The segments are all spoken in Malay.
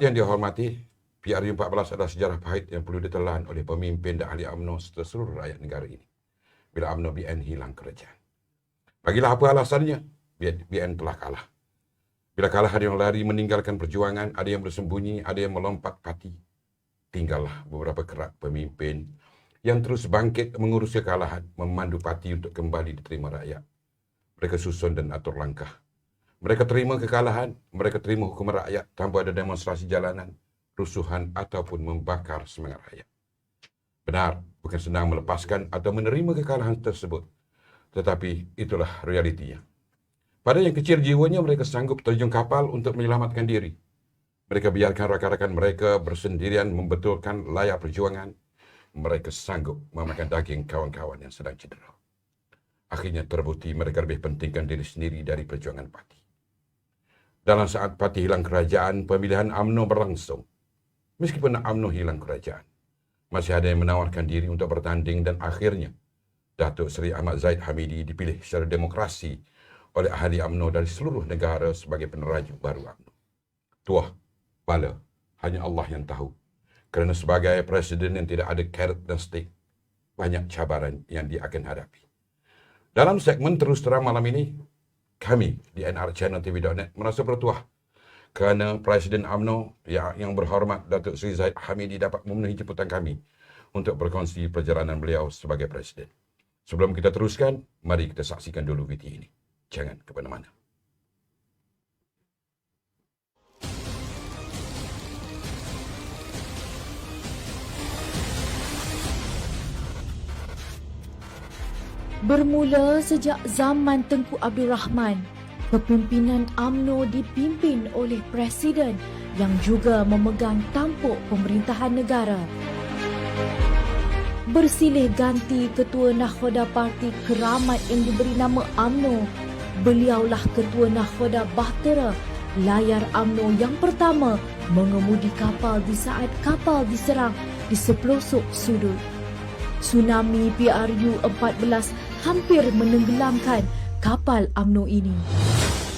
yang dihormati, PRU 14 adalah sejarah pahit yang perlu ditelan oleh pemimpin dan ahli UMNO serta seluruh rakyat negara ini. Bila UMNO BN hilang kerajaan. Bagilah apa alasannya, BN telah kalah. Bila kalah, ada yang lari meninggalkan perjuangan, ada yang bersembunyi, ada yang melompat parti. Tinggallah beberapa kerak pemimpin yang terus bangkit mengurus kekalahan, memandu parti untuk kembali diterima rakyat. Mereka susun dan atur langkah. Mereka terima kekalahan, mereka terima hukuman rakyat tanpa ada demonstrasi jalanan, rusuhan ataupun membakar semangat rakyat. Benar, bukan senang melepaskan atau menerima kekalahan tersebut. Tetapi itulah realitinya. Pada yang kecil jiwanya, mereka sanggup terjun kapal untuk menyelamatkan diri. Mereka biarkan rakan-rakan mereka bersendirian membetulkan layar perjuangan. Mereka sanggup memakan daging kawan-kawan yang sedang cedera. Akhirnya terbukti mereka lebih pentingkan diri sendiri dari perjuangan parti. Dalam saat parti hilang kerajaan, pemilihan UMNO berlangsung. Meskipun UMNO hilang kerajaan, masih ada yang menawarkan diri untuk bertanding dan akhirnya Datuk Seri Ahmad Zahid Hamidi dipilih secara demokrasi oleh ahli UMNO dari seluruh negara sebagai peneraju baru UMNO. Tuah, bala, hanya Allah yang tahu. Kerana sebagai presiden yang tidak ada carrot dan stick, banyak cabaran yang dia akan hadapi. Dalam segmen Terus Terang malam ini, kami di nrchanneltv.net merasa bertuah kerana Presiden UMNO yang berhormat Datuk Seri Zahid Hamidi dapat memenuhi jemputan kami untuk berkongsi perjalanan beliau sebagai Presiden. Sebelum kita teruskan, mari kita saksikan dulu video ini. Jangan ke mana-mana. Bermula sejak zaman Tengku Abdul Rahman, kepimpinan UMNO dipimpin oleh Presiden yang juga memegang tampuk pemerintahan negara. Bersilih ganti Ketua Nakhoda Parti Keramat yang diberi nama UMNO, beliaulah Ketua Nakhoda Bahtera, layar UMNO yang pertama mengemudi kapal di saat kapal diserang di sepelosok sudut. Tsunami PRU 14 hampir menenggelamkan kapal UMNO ini.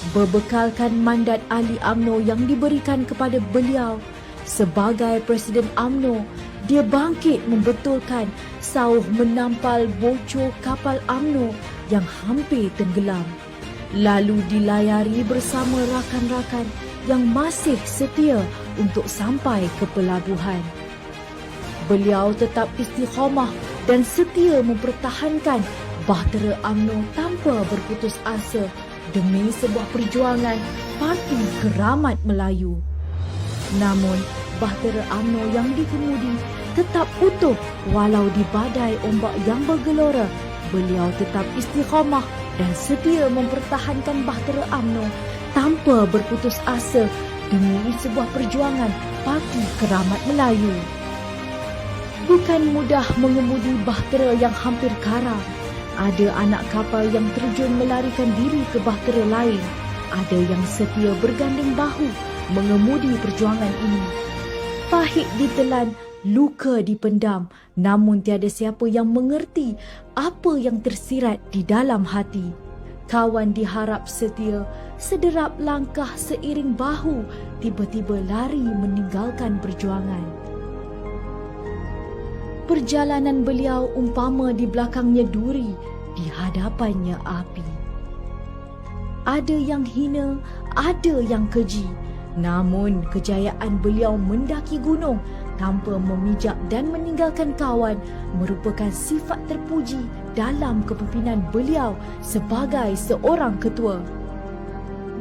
Berbekalkan mandat ahli UMNO yang diberikan kepada beliau sebagai Presiden UMNO, dia bangkit membetulkan sauh menampal bocor kapal UMNO yang hampir tenggelam. Lalu dilayari bersama rakan-rakan yang masih setia untuk sampai ke pelabuhan. Beliau tetap istiqamah dan setia mempertahankan bahtera UMNO tanpa berputus asa demi sebuah perjuangan Parti Keramat Melayu. Namun, bahtera UMNO yang dikemudi tetap utuh walau di badai ombak yang bergelora. Beliau tetap istiqamah dan setia mempertahankan bahtera UMNO tanpa berputus asa demi sebuah perjuangan Parti Keramat Melayu. Bukan mudah mengemudi bahtera yang hampir karam. Ada anak kapal yang terjun melarikan diri ke bahtera lain. Ada yang setia berganding bahu mengemudi perjuangan ini. Pahit ditelan, luka dipendam, namun tiada siapa yang mengerti apa yang tersirat di dalam hati. Kawan diharap setia, sederap langkah seiring bahu, tiba-tiba lari meninggalkan perjuangan. Perjalanan beliau umpama di belakangnya duri, di hadapannya api. Ada yang hina, ada yang keji. Namun kejayaan beliau mendaki gunung tanpa memijak dan meninggalkan kawan merupakan sifat terpuji dalam kepimpinan beliau sebagai seorang ketua.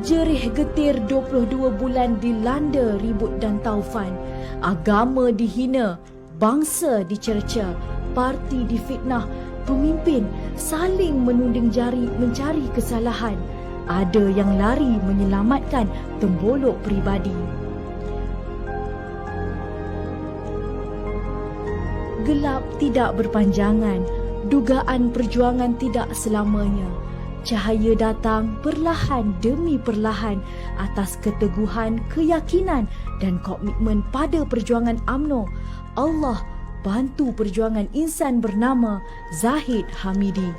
Jerih getir 22 bulan dilanda ribut dan taufan. Agama dihina, bangsa dicerca, parti difitnah, pemimpin saling menunding jari mencari kesalahan. Ada yang lari menyelamatkan tembolok peribadi. Gelap tidak berpanjangan, dugaan perjuangan tidak selamanya. Cahaya datang perlahan demi perlahan atas keteguhan, keyakinan dan komitmen pada perjuangan UMNO. Allah bantu perjuangan insan bernama Zahid Hamidi.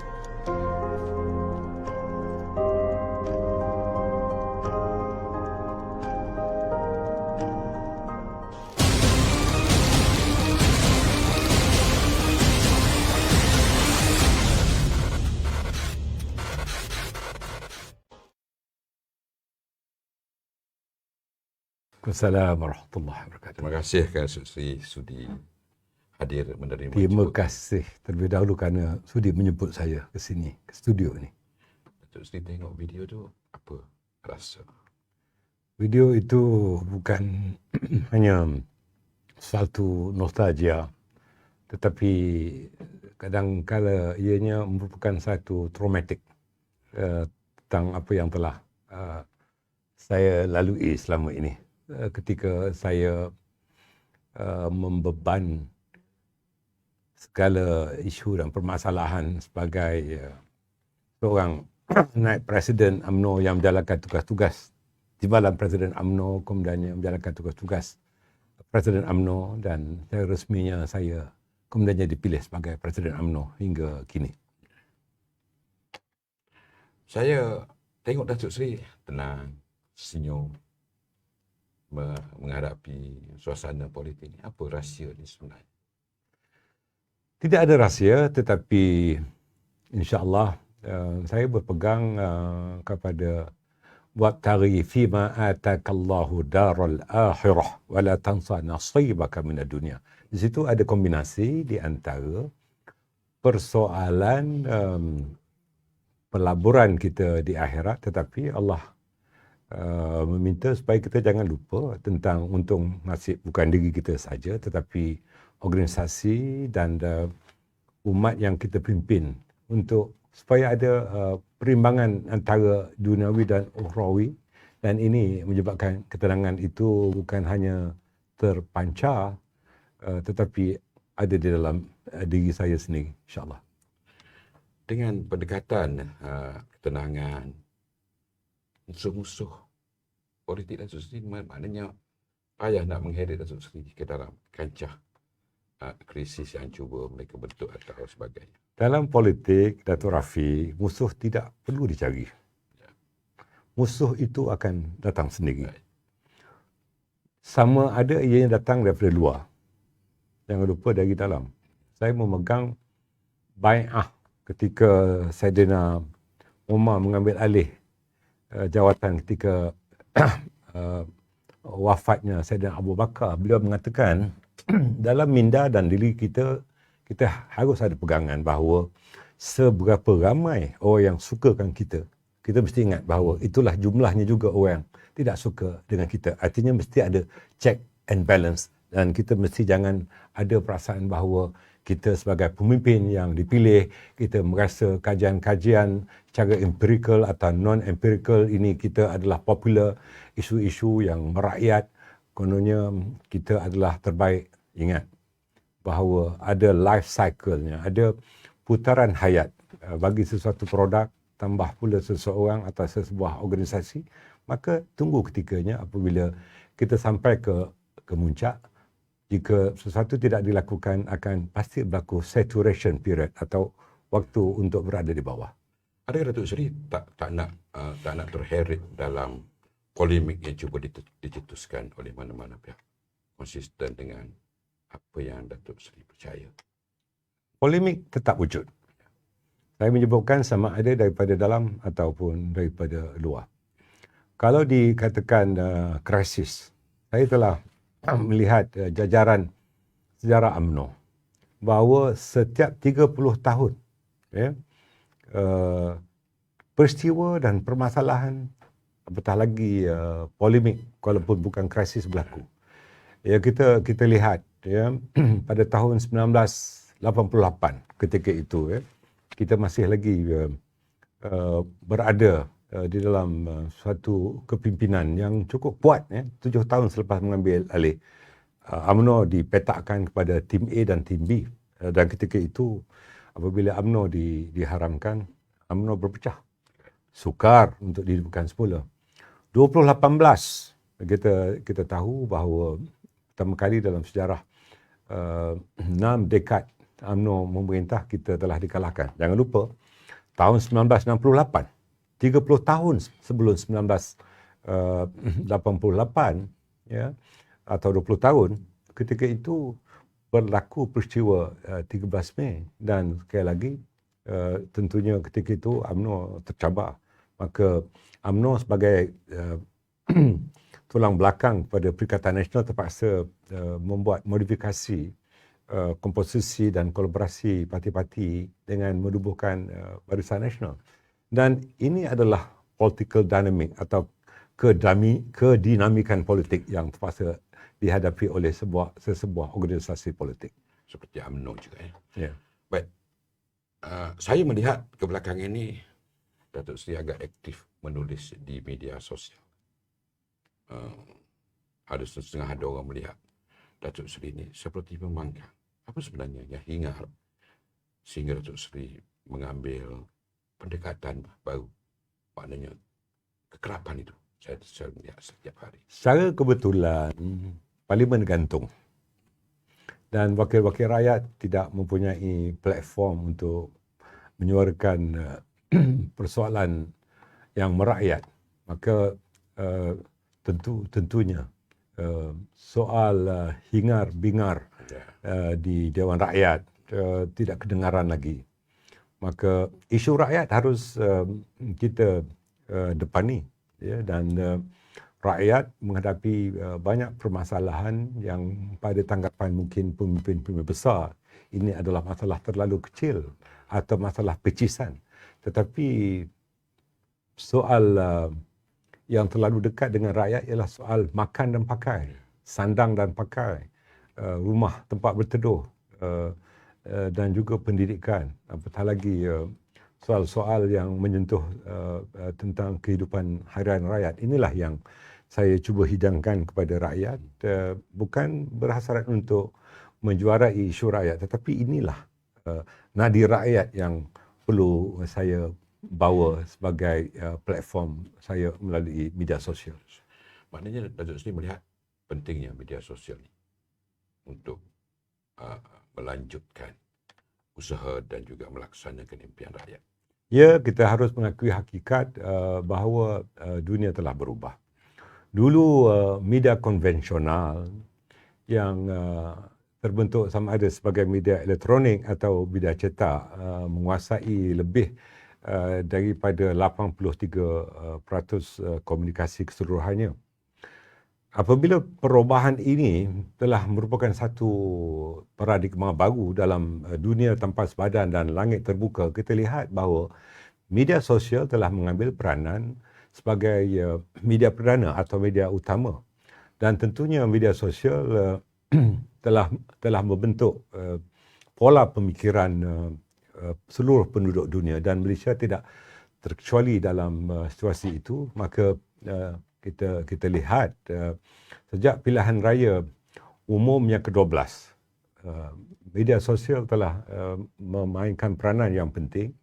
Waalaikumsalam warahmatullahi wabarakatuh. Terima kasih kerana Sri sudi hadir menerima Terima jemput. kasih terlebih dahulu kerana sudi menjemput saya ke sini, ke studio ni. Datuk Seri tengok video tu, apa rasa? Video itu bukan hanya satu nostalgia, tetapi kadang-kala ianya merupakan satu traumatik tentang apa yang telah saya lalui selama ini. Ketika saya membeban segala isu dan permasalahan sebagai seorang naib Presiden UMNO yang menjalankan tugas-tugas Timbalan Presiden UMNO, kemudiannya menjalankan tugas-tugas Presiden UMNO, dan saya resminya saya kemudiannya dipilih sebagai Presiden UMNO hingga kini. Saya tengok Datuk Seri tenang, senyum menghadapi suasana politik ni. Apa rahsia ni sebenarnya? Tidak ada rahsia, tetapi insya-Allah saya berpegang kepada wabtaghi fima atakallahu daral akhirah wa la tansa nasibaka minad dunya. Di situ ada kombinasi di antara persoalan pelaburan kita di akhirat, tetapi Allah meminta supaya kita jangan lupa tentang untung nasib bukan diri kita saja, tetapi organisasi dan umat yang kita pimpin, untuk supaya ada perimbangan antara duniawi dan ukhrawi, dan ini menyebabkan ketenangan itu bukan hanya terpancar tetapi ada di dalam diri saya sendiri, insya-Allah. Dengan pendekatan ketenangan, musuh-musuh politik Datuk Seri, maknanya payah nak mengheret Datuk Seri ke dalam kancah krisis yang cuba mereka bentuk atau sebagainya. Dalam politik, Datuk Rafiq, musuh tidak perlu dicari. Musuh itu akan datang sendiri. Sama ada ianya datang daripada luar, jangan lupa dari dalam. Saya memegang bai'ah ketika Saidina Umar mengambil alih jawatan ketika wafatnya Saidina Abu Bakar. Beliau mengatakan dalam minda dan diri kita, kita harus ada pegangan bahawa seberapa ramai orang yang sukakan kita, kita mesti ingat bahawa itulah jumlahnya juga orang yang tidak suka dengan kita. Artinya mesti ada check and balance, dan kita mesti jangan ada perasaan bahawa kita sebagai pemimpin yang dipilih, kita merasa kajian-kajian cara empirical atau non-empirical ini kita adalah popular, isu-isu yang merakyat, kononnya kita adalah terbaik. Ingat bahawa ada life cycle-nya, ada putaran hayat bagi sesuatu produk, tambah pula seseorang atau sebuah organisasi, maka tunggu ketikanya apabila kita sampai ke muncak. Jika sesuatu tidak dilakukan, akan pasti berlaku saturation period atau waktu untuk berada di bawah. Adakah Datuk Seri tak nak terheret dalam polemik yang cuba dicetuskan oleh mana-mana pihak, konsisten dengan apa yang Datuk Seri percaya? Polemik tetap wujud. Saya menyebutkan sama ada daripada dalam ataupun daripada luar. Kalau dikatakan krisis, saya telah melihat jajaran sejarah UMNO bahawa setiap 30 tahun peristiwa dan permasalahan, apatah lagi polemik walaupun bukan krisis berlaku. Ya, kita lihat pada tahun 1988 ketika itu kita masih lagi berada di dalam suatu kepimpinan yang cukup kuat. 7 tahun selepas mengambil alih, UMNO dipetakkan kepada tim A dan tim B, dan ketika itu apabila UMNO diharamkan, UMNO berpecah, sukar untuk dihidupkan semula. 2018 kita tahu bahawa pertama kali dalam sejarah 6 dekad UMNO memerintah, kita telah dikalahkan. Jangan lupa tahun 1968, 30 tahun sebelum 1988 atau 20 tahun, ketika itu berlaku peristiwa 13 Mei, dan sekali lagi tentunya ketika itu UMNO tercabar. Maka UMNO sebagai tulang belakang kepada Perikatan Nasional terpaksa membuat modifikasi komposisi dan kolaborasi parti-parti dengan menubuhkan Barisan Nasional. Dan ini adalah political dynamic atau kedinamikan politik yang terpaksa dihadapi oleh sebuah organisasi politik. Seperti UMNO juga. Ya. Baik. Saya melihat ke belakang ini Datuk Seri agak aktif menulis di media sosial. Ada setengah ada orang melihat Datuk Seri ini seperti membangkang. Apa sebenarnya yang hingar sehingga Datuk Seri mengambil pendekatan baru? Maknanya kekerapan itu. Saya melihat setiap hari. Secara kebetulan, Parlimen gantung. Dan wakil-wakil rakyat tidak mempunyai platform untuk menyuarakan persoalan yang merakyat. Maka tentunya soal hingar-bingar di Dewan Rakyat tidak kedengaran lagi. Maka isu rakyat harus kita depani, ya, dan rakyat menghadapi banyak permasalahan yang pada tanggapan mungkin pemimpin-pemimpin besar ini adalah masalah terlalu kecil atau masalah pecisan. Tetapi soal yang terlalu dekat dengan rakyat ialah soal makan dan pakai, sandang dan pakai, rumah tempat berteduh, dan juga pendidikan. Apatah lagi soal-soal yang menyentuh tentang kehidupan harian rakyat. Inilah yang saya cuba hidangkan kepada rakyat, bukan berhasrat untuk menjuarai isu rakyat, tetapi inilah nadi rakyat yang perlu saya bawa sebagai platform saya melalui media sosial. Maknanya Datuk Seri melihat pentingnya media sosial ini untuk melanjutkan usaha dan juga melaksanakan impian rakyat. Ya, kita harus mengakui hakikat bahawa dunia telah berubah. Dulu media konvensional yang terbentuk sama ada sebagai media elektronik atau media cetak menguasai lebih daripada 83% komunikasi keseluruhannya. Apabila perubahan ini telah merupakan satu paradigma baru dalam dunia tanpa sepadan dan langit terbuka, kita lihat bahawa media sosial telah mengambil peranan sebagai media perdana atau media utama. Dan tentunya media sosial telah membentuk pola pemikiran seluruh penduduk dunia, dan Malaysia tidak terkecuali dalam situasi itu. Maka kita lihat sejak pilihan raya umum yang ke-12, media sosial telah memainkan peranan yang penting,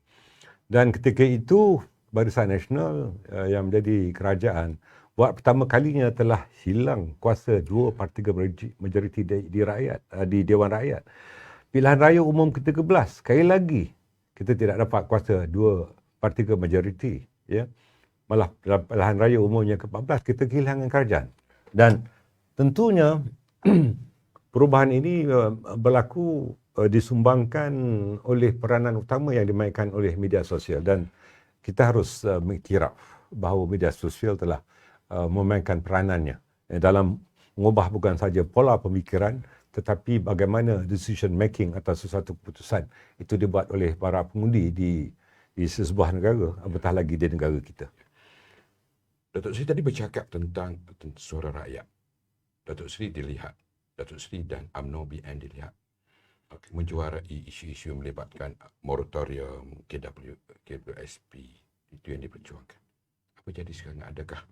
dan ketika itu Barisan Nasional yang menjadi kerajaan buat pertama kalinya telah hilang kuasa 2/3 majoriti di rakyat, di Dewan Rakyat. Pilihan raya umum ke-13, sekali lagi kita tidak dapat kuasa 2/3 majoriti, ya. Malah dalam pilihan raya umum yang ke-14 kita kehilangan kerajaan. Dan tentunya perubahan ini berlaku disumbangkan oleh peranan utama yang dimainkan oleh media sosial, dan kita harus mengiktiraf bahawa media sosial telah memainkan peranannya dalam mengubah bukan saja pola pemikiran, tetapi bagaimana decision making atas sesuatu keputusan itu dibuat oleh para pengundi di sebuah negara, apatah lagi di negara kita. Datuk Seri tadi bercakap tentang suara rakyat. Datuk Seri dilihat, Datuk Seri dan UMNO BN dilihat menjuarai isu-isu yang melibatkan moratorium, KWSP, itu yang diperjuangkan. Apa jadi sekarang? Adakah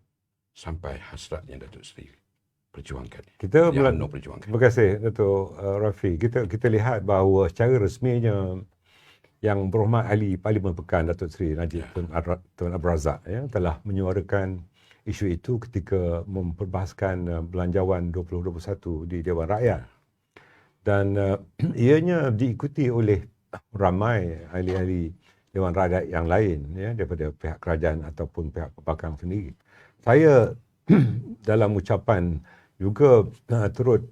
sampai hasrat yang Datuk Seri perjuangkan? UMNO perjuangkan. Terima kasih Datuk Rafi. Kita lihat bahawa secara resminya Yang Berhormat Ahli Parlimen Pekan Datuk Seri Najib Tun Abdul Razak telah menyuarakan isu itu ketika memperbahaskan Belanjawan 2021 di Dewan Rakyat. Dan ianya diikuti oleh ramai ahli-ahli Dewan Rakyat yang lain, daripada pihak kerajaan ataupun pihak pembangkang sendiri. Saya dalam ucapan juga turut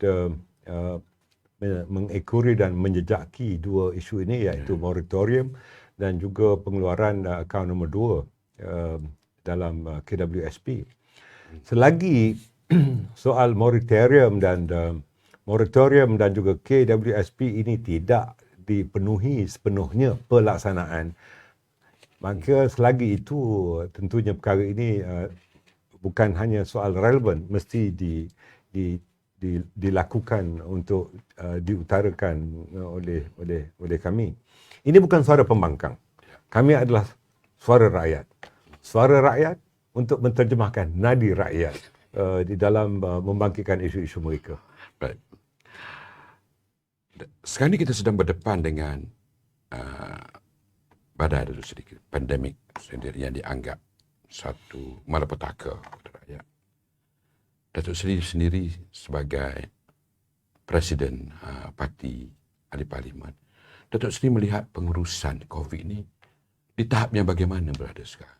mengekori dan menjejaki dua isu ini, iaitu moratorium dan juga pengeluaran akaun nombor 2 dalam KWSP. Selagi soal moratorium dan juga KWSP ini tidak dipenuhi sepenuhnya pelaksanaan, maka selagi itu tentunya perkara ini bukan hanya soal relevan, mesti dilakukan untuk diutarakan oleh kami. Ini bukan suara pembangkang. Kami adalah suara rakyat. Suara rakyat untuk menterjemahkan nadi rakyat di dalam membangkitkan isu-isu mereka. Baik. Sekarang ini kita sedang berdepan dengan badai itu sedikit, pandemik sendiri yang dianggap satu malapetaka kepada rakyat. Datuk Seri sendiri sebagai Presiden Parti Ahli Parlimen, Datuk Seri melihat pengurusan COVID ini di tahap yang bagaimana berada sekarang?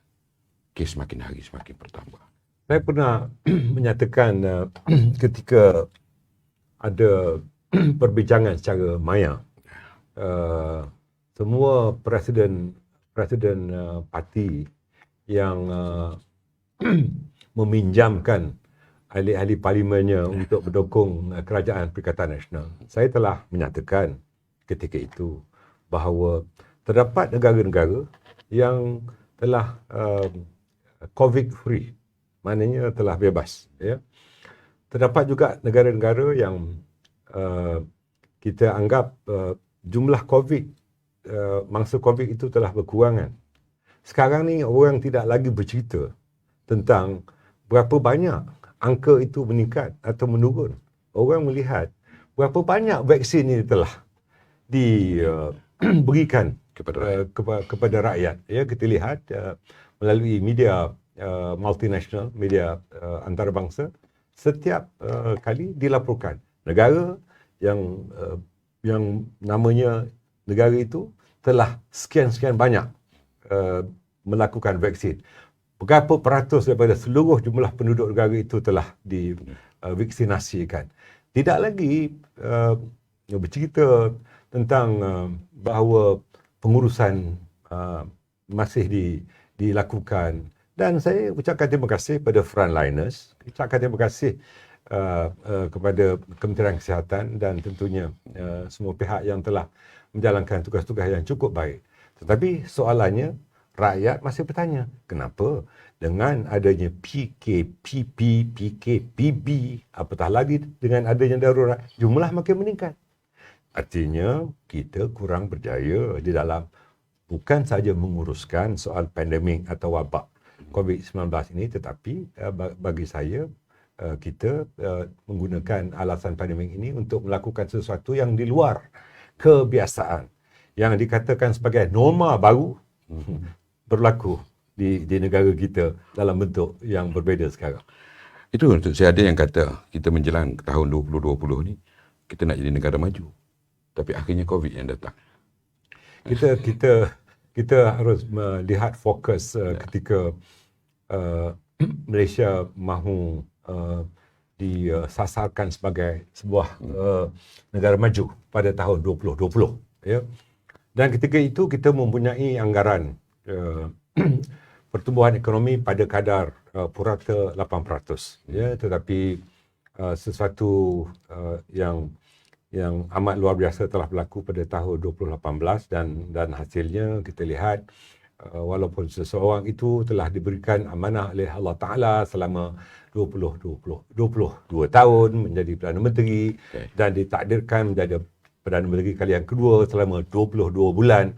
Kes semakin hari semakin bertambah. Saya pernah menyatakan ketika ada perbincangan secara maya, semua presiden parti yang meminjamkan ahli-ahli parlimennya untuk mendukung kerajaan Perikatan Nasional, saya telah menyatakan ketika itu bahawa terdapat negara-negara yang telah COVID free, maknanya telah bebas. Ya. Terdapat juga negara-negara yang kita anggap jumlah COVID, mangsa COVID itu telah berkurangan. Sekarang ni orang tidak lagi bercerita tentang berapa banyak angka itu meningkat atau menurun. Orang melihat berapa banyak vaksin ini telah diberikan kepada rakyat. Ya, kita lihat melalui media multinasional, media antarabangsa, setiap kali dilaporkan negara yang namanya negara itu telah sekian-sekian banyak melakukan vaksin. Berapa peratus daripada seluruh jumlah penduduk negara itu telah divaksinasikan. Tidak lagi bercerita tentang bahawa pengurusan masih dilakukan. Dan saya ucapkan terima kasih kepada frontliners, ucapkan terima kasih kepada Kementerian Kesihatan dan tentunya semua pihak yang telah menjalankan tugas-tugas yang cukup baik. Tetapi soalannya, rakyat masih bertanya, kenapa dengan adanya PKPP, PKPB, apatah lagi dengan adanya darurat, jumlah makin meningkat. Artinya, kita kurang berjaya di dalam bukan saja menguruskan soal pandemik atau wabak COVID-19 ini, tetapi bagi saya, kita menggunakan alasan pandemik ini untuk melakukan sesuatu yang di luar kebiasaan. Yang dikatakan sebagai norma baru berlaku di negara kita dalam bentuk yang berbeza sekarang. Itu untuk saya ada yang kata kita menjelang tahun 2020 ni kita nak jadi negara maju. Tapi akhirnya COVID yang datang. Kita harus melihat fokus ketika Malaysia mahu disasarkan sebagai sebuah negara maju pada tahun 2020. Ya. Dan ketika itu kita mempunyai anggaran pertumbuhan ekonomi pada kadar purata 8%. Ya, tetapi sesuatu yang amat luar biasa telah berlaku pada tahun 2018 dan hasilnya kita lihat walaupun seseorang itu telah diberikan amanah oleh Allah Ta'ala selama 22 tahun menjadi Perdana Menteri dan ditakdirkan menjadi Perdana Menteri kali yang kedua selama 22 bulan.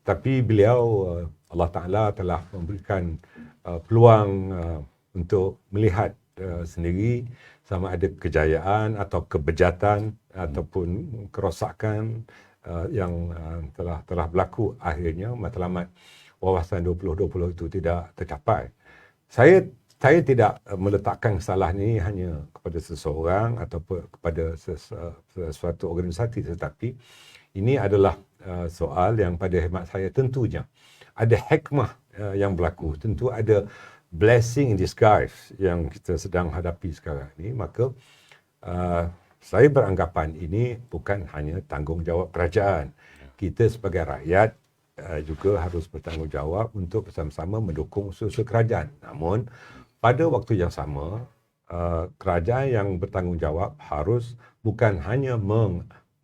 Tapi beliau, Allah Ta'ala telah memberikan peluang untuk melihat sendiri sama ada kejayaan atau kebejatan ataupun kerosakan yang telah berlaku akhirnya matlamat wawasan 2020 itu tidak tercapai. Saya tidak meletakkan salah ini hanya kepada seseorang atau kepada sesuatu organisasi, tetapi ini adalah soal yang pada hemat saya tentunya ada hikmah yang berlaku. Tentu ada blessing in disguise yang kita sedang hadapi sekarang ini. Maka saya beranggapan ini bukan hanya tanggungjawab kerajaan. Kita sebagai rakyat juga harus bertanggungjawab untuk bersama-sama mendukung usaha kerajaan. Namun pada waktu yang sama kerajaan yang bertanggungjawab harus bukan hanya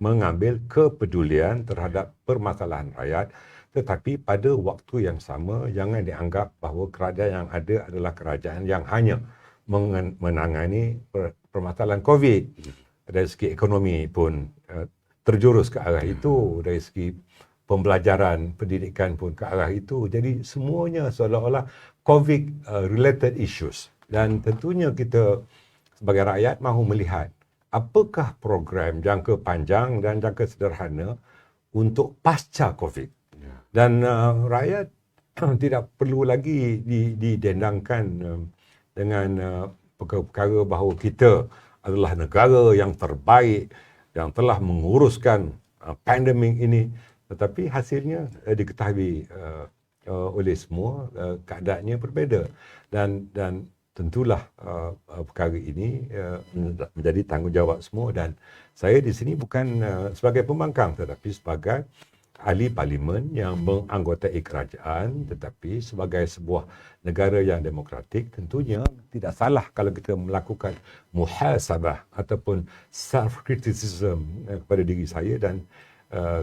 mengambil kepedulian terhadap permasalahan rakyat, tetapi pada waktu yang sama jangan dianggap bahawa kerajaan yang ada adalah kerajaan yang hanya menangani permasalahan COVID. Dari segi ekonomi pun terjurus ke arah itu, dari segi pembelajaran, pendidikan pun ke arah itu. Jadi semuanya seolah-olah COVID-related issues. Dan tentunya kita sebagai rakyat mahu melihat apakah program jangka panjang dan jangka sederhana untuk pasca COVID. Dan rakyat tidak perlu lagi didendangkan dengan perkara bahawa kita adalah negara yang terbaik yang telah menguruskan pandemik ini, tetapi hasilnya diketahui oleh semua, keadaannya berbeza, dan tentulah perkara ini menjadi tanggungjawab semua. Dan saya di sini bukan sebagai pembangkang tetapi sebagai ahli parlimen yang menganggotai kerajaan, tetapi sebagai sebuah negara yang demokratik tentunya tidak salah kalau kita melakukan muhasabah ataupun self criticism kepada diri saya dan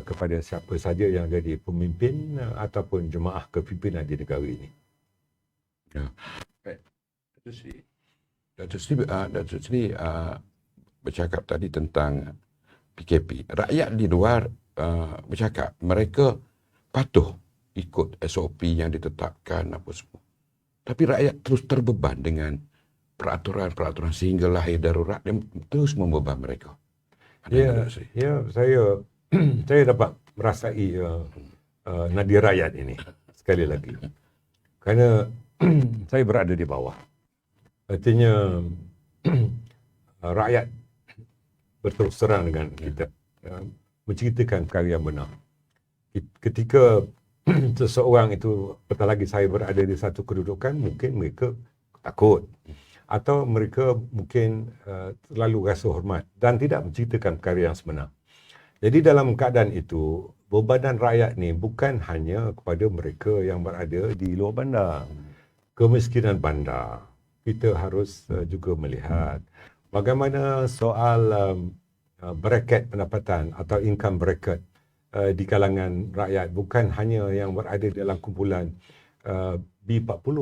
kepada siapa saja yang jadi pemimpin ataupun jemaah kepimpinan di negara ini. Ya. Datuk Seri bercakap tadi tentang PKP. Rakyat di luar bercakap mereka patuh ikut SOP yang ditetapkan apa semua. Tapi rakyat terus terbeban dengan peraturan-peraturan sehingga lahir darurat dan terus membeban mereka. Ya, saya saya dapat merasai nadi rakyat ini sekali lagi. Kerana saya berada di bawah. Artinya rakyat berterus terang dengan kita, menceritakan perkara yang benar. Ketika seseorang itu, apatah lagi saya berada di satu kedudukan, mungkin mereka takut atau mereka mungkin terlalu rasa hormat dan tidak menceritakan perkara yang sebenar. Jadi dalam keadaan itu, bebanan rakyat ni bukan hanya kepada mereka yang berada di luar bandar. Kemiskinan bandar, kita harus juga melihat bagaimana soal bracket pendapatan atau income bracket di kalangan rakyat, bukan hanya yang berada dalam kumpulan B40.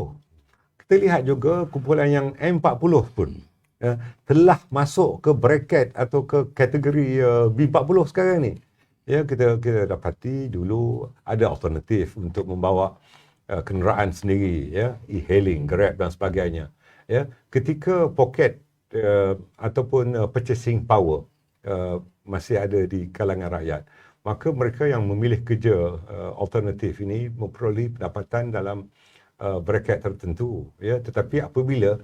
Kita lihat juga kumpulan yang M40 pun telah masuk ke bracket atau ke kategori B40 sekarang ni. Ya, kita dapati dulu ada alternatif untuk membawa kenderaan sendiri, ya, e-hailing, Grab dan sebagainya. Ya, ketika poket ataupun purchasing power masih ada di kalangan rakyat, maka mereka yang memilih kerja alternatif ini memperoleh pendapatan dalam bracket tertentu. Ya, tetapi apabila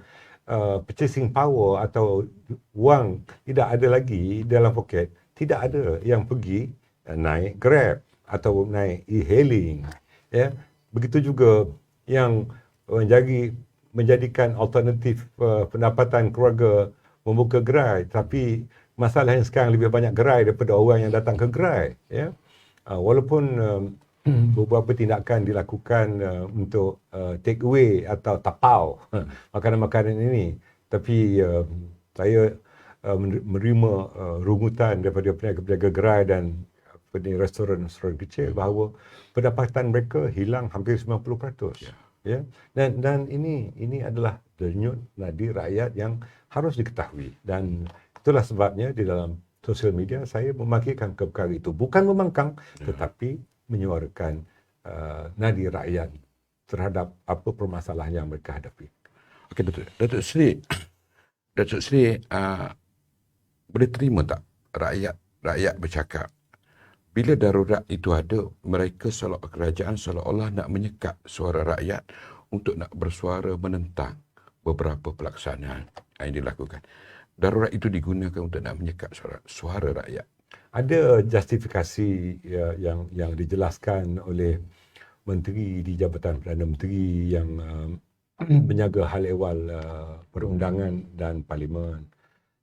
purchasing power atau wang tidak ada lagi dalam poket, tidak ada yang pergi naik Grab atau naik e-hailing. Ya, begitu juga yang menjadikan alternatif pendapatan keluarga membuka gerai, tapi masalahnya sekarang lebih banyak gerai daripada orang yang datang ke gerai. Ya, walaupun beberapa tindakan dilakukan untuk take away atau tapau makanan-makanan ini, tapi saya menerima rungutan daripada peniaga-peniaga gerai dan restoran-restoran kecil bahawa pendapatan mereka hilang hampir 90%. Ya. Dan ini adalah denyut nadi rakyat yang harus diketahui, dan itulah sebabnya di dalam sosial media saya memakikan perkara itu, bukan membangkang tetapi menyuarakan nadi rakyat terhadap apa permasalahan yang mereka hadapi. Okey, Datuk Seri boleh terima tak rakyat bercakap bila darurat itu ada, mereka kerajaan seolah-olah nak menyekat suara rakyat untuk nak bersuara menentang beberapa pelaksanaan yang dilakukan. Darurat itu digunakan untuk nak menyekat suara rakyat. Ada justifikasi yang dijelaskan oleh menteri di Jabatan Perdana Menteri yang menjaga hal ehwal perundangan dan parlimen.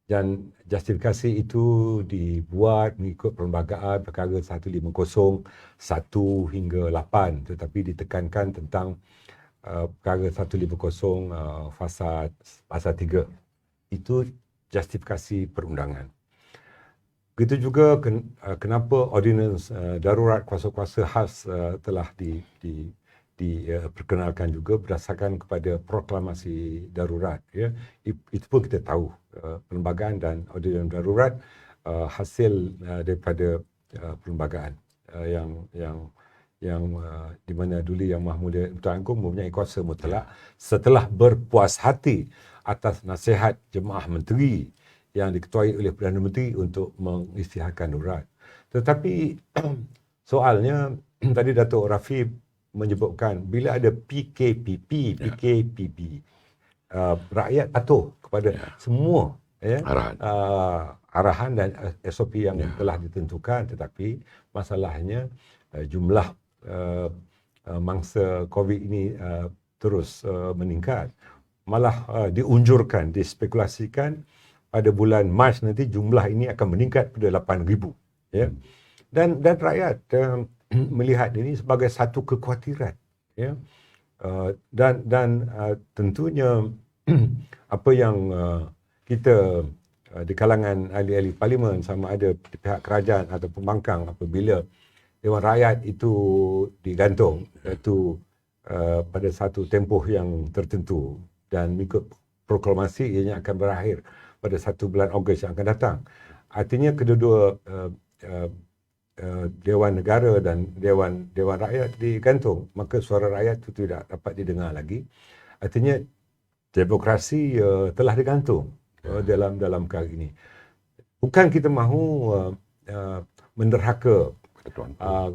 Dan justifikasi itu dibuat mengikut perlembagaan perkara 150 1 hingga 8, tetapi ditekankan tentang perkara 150 pasal 3. Itu justifikasi perundangan. Begitu juga kenapa ordinans darurat kuasa-kuasa khas telah diperkenalkan juga berdasarkan kepada proklamasi darurat. Ya. Itu pun kita tahu perlembagaan dan ordinans darurat hasil daripada perlembagaan yang di mana dulu Yang Maha Mulia Tuan Agong mempunyai kuasa mutlak setelah berpuas hati atas nasihat jemaah menteri yang diketuai oleh Perdana Menteri untuk mengisytiharkan darurat. Tetapi soalnya tadi Datuk Rafi menyebutkan bila ada PKPP, rakyat patuh kepada semua arahan dan SOP yang telah ditentukan, tetapi masalahnya jumlah mangsa COVID ini terus meningkat. Malah diunjurkan, dispekulasikan pada bulan Mac nanti jumlah ini akan meningkat pada 8,000. Ya. Dan rakyat melihat ini sebagai satu kekhawatiran. Ya. Dan tentunya apa yang kita di kalangan ahli-ahli parlimen sama ada di pihak kerajaan atau pembangkang apabila Dewan Rakyat itu digantung iaitu pada satu tempoh yang tertentu dan mengikut proklamasi ianya akan berakhir pada 1 bulan Ogos yang akan datang. Artinya kedua-dua Dewan Negara dan Dewan Rakyat digantung, maka suara rakyat itu tidak dapat didengar lagi. Artinya demokrasi telah digantung dalam perkara ini. Bukan kita mahu menderhaka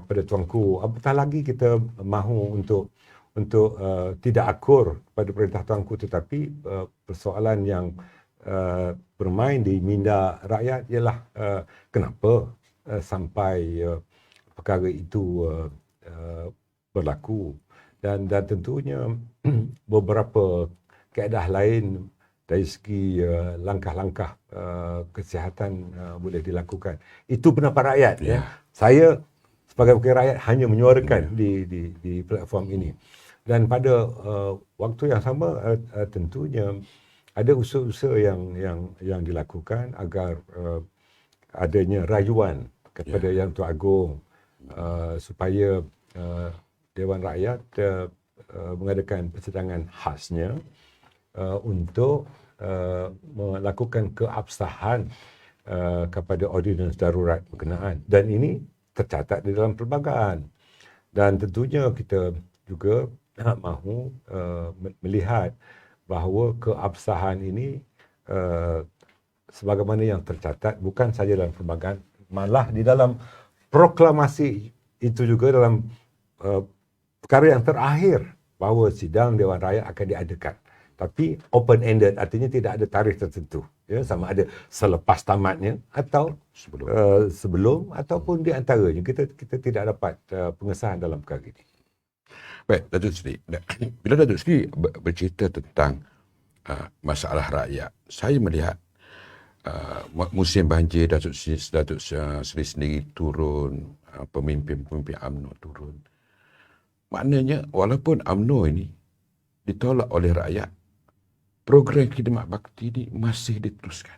kepada tuanku, apatah lagi kita mahu untuk tidak akur pada perintah tuanku, tetapi persoalan yang bermain di minda rakyat ialah kenapa sampai perkara itu berlaku dan tentunya beberapa kaedah lain dari segi langkah-langkah kesihatan boleh dilakukan. Itu pendapat rakyat. Ya. Saya sebagai wakil rakyat hanya menyuarakan di platform ini. Dan pada waktu yang sama tentunya ada usaha-usaha yang dilakukan agar adanya rayuan kepada Yang Tuan Agong supaya Dewan Rakyat mengadakan persidangan khasnya untuk melakukan keabsahan kepada ordinans darurat berkenaan. Dan ini tercatat di dalam perlembagaan. Dan tentunya kita juga mahu melihat bahawa keabsahan ini sebagaimana yang tercatat bukan saja dalam perlembagaan, malah di dalam proklamasi itu juga dalam perkara yang terakhir bahawa sidang Dewan Rakyat akan diadakan. Tapi open-ended, artinya tidak ada tarikh tertentu. Ya, sama ada selepas tamatnya atau sebelum ataupun di antaranya. Kita tidak dapat pengesahan dalam perkara ini. Baik, Datuk Seri. Bila Datuk Seri bercerita tentang masalah rakyat, saya melihat musim banjir Datuk Seri sendiri turun, pemimpin-pemimpin UMNO turun. Maknanya walaupun UMNO ini ditolak oleh rakyat, program khidmat bakti ini masih diteruskan.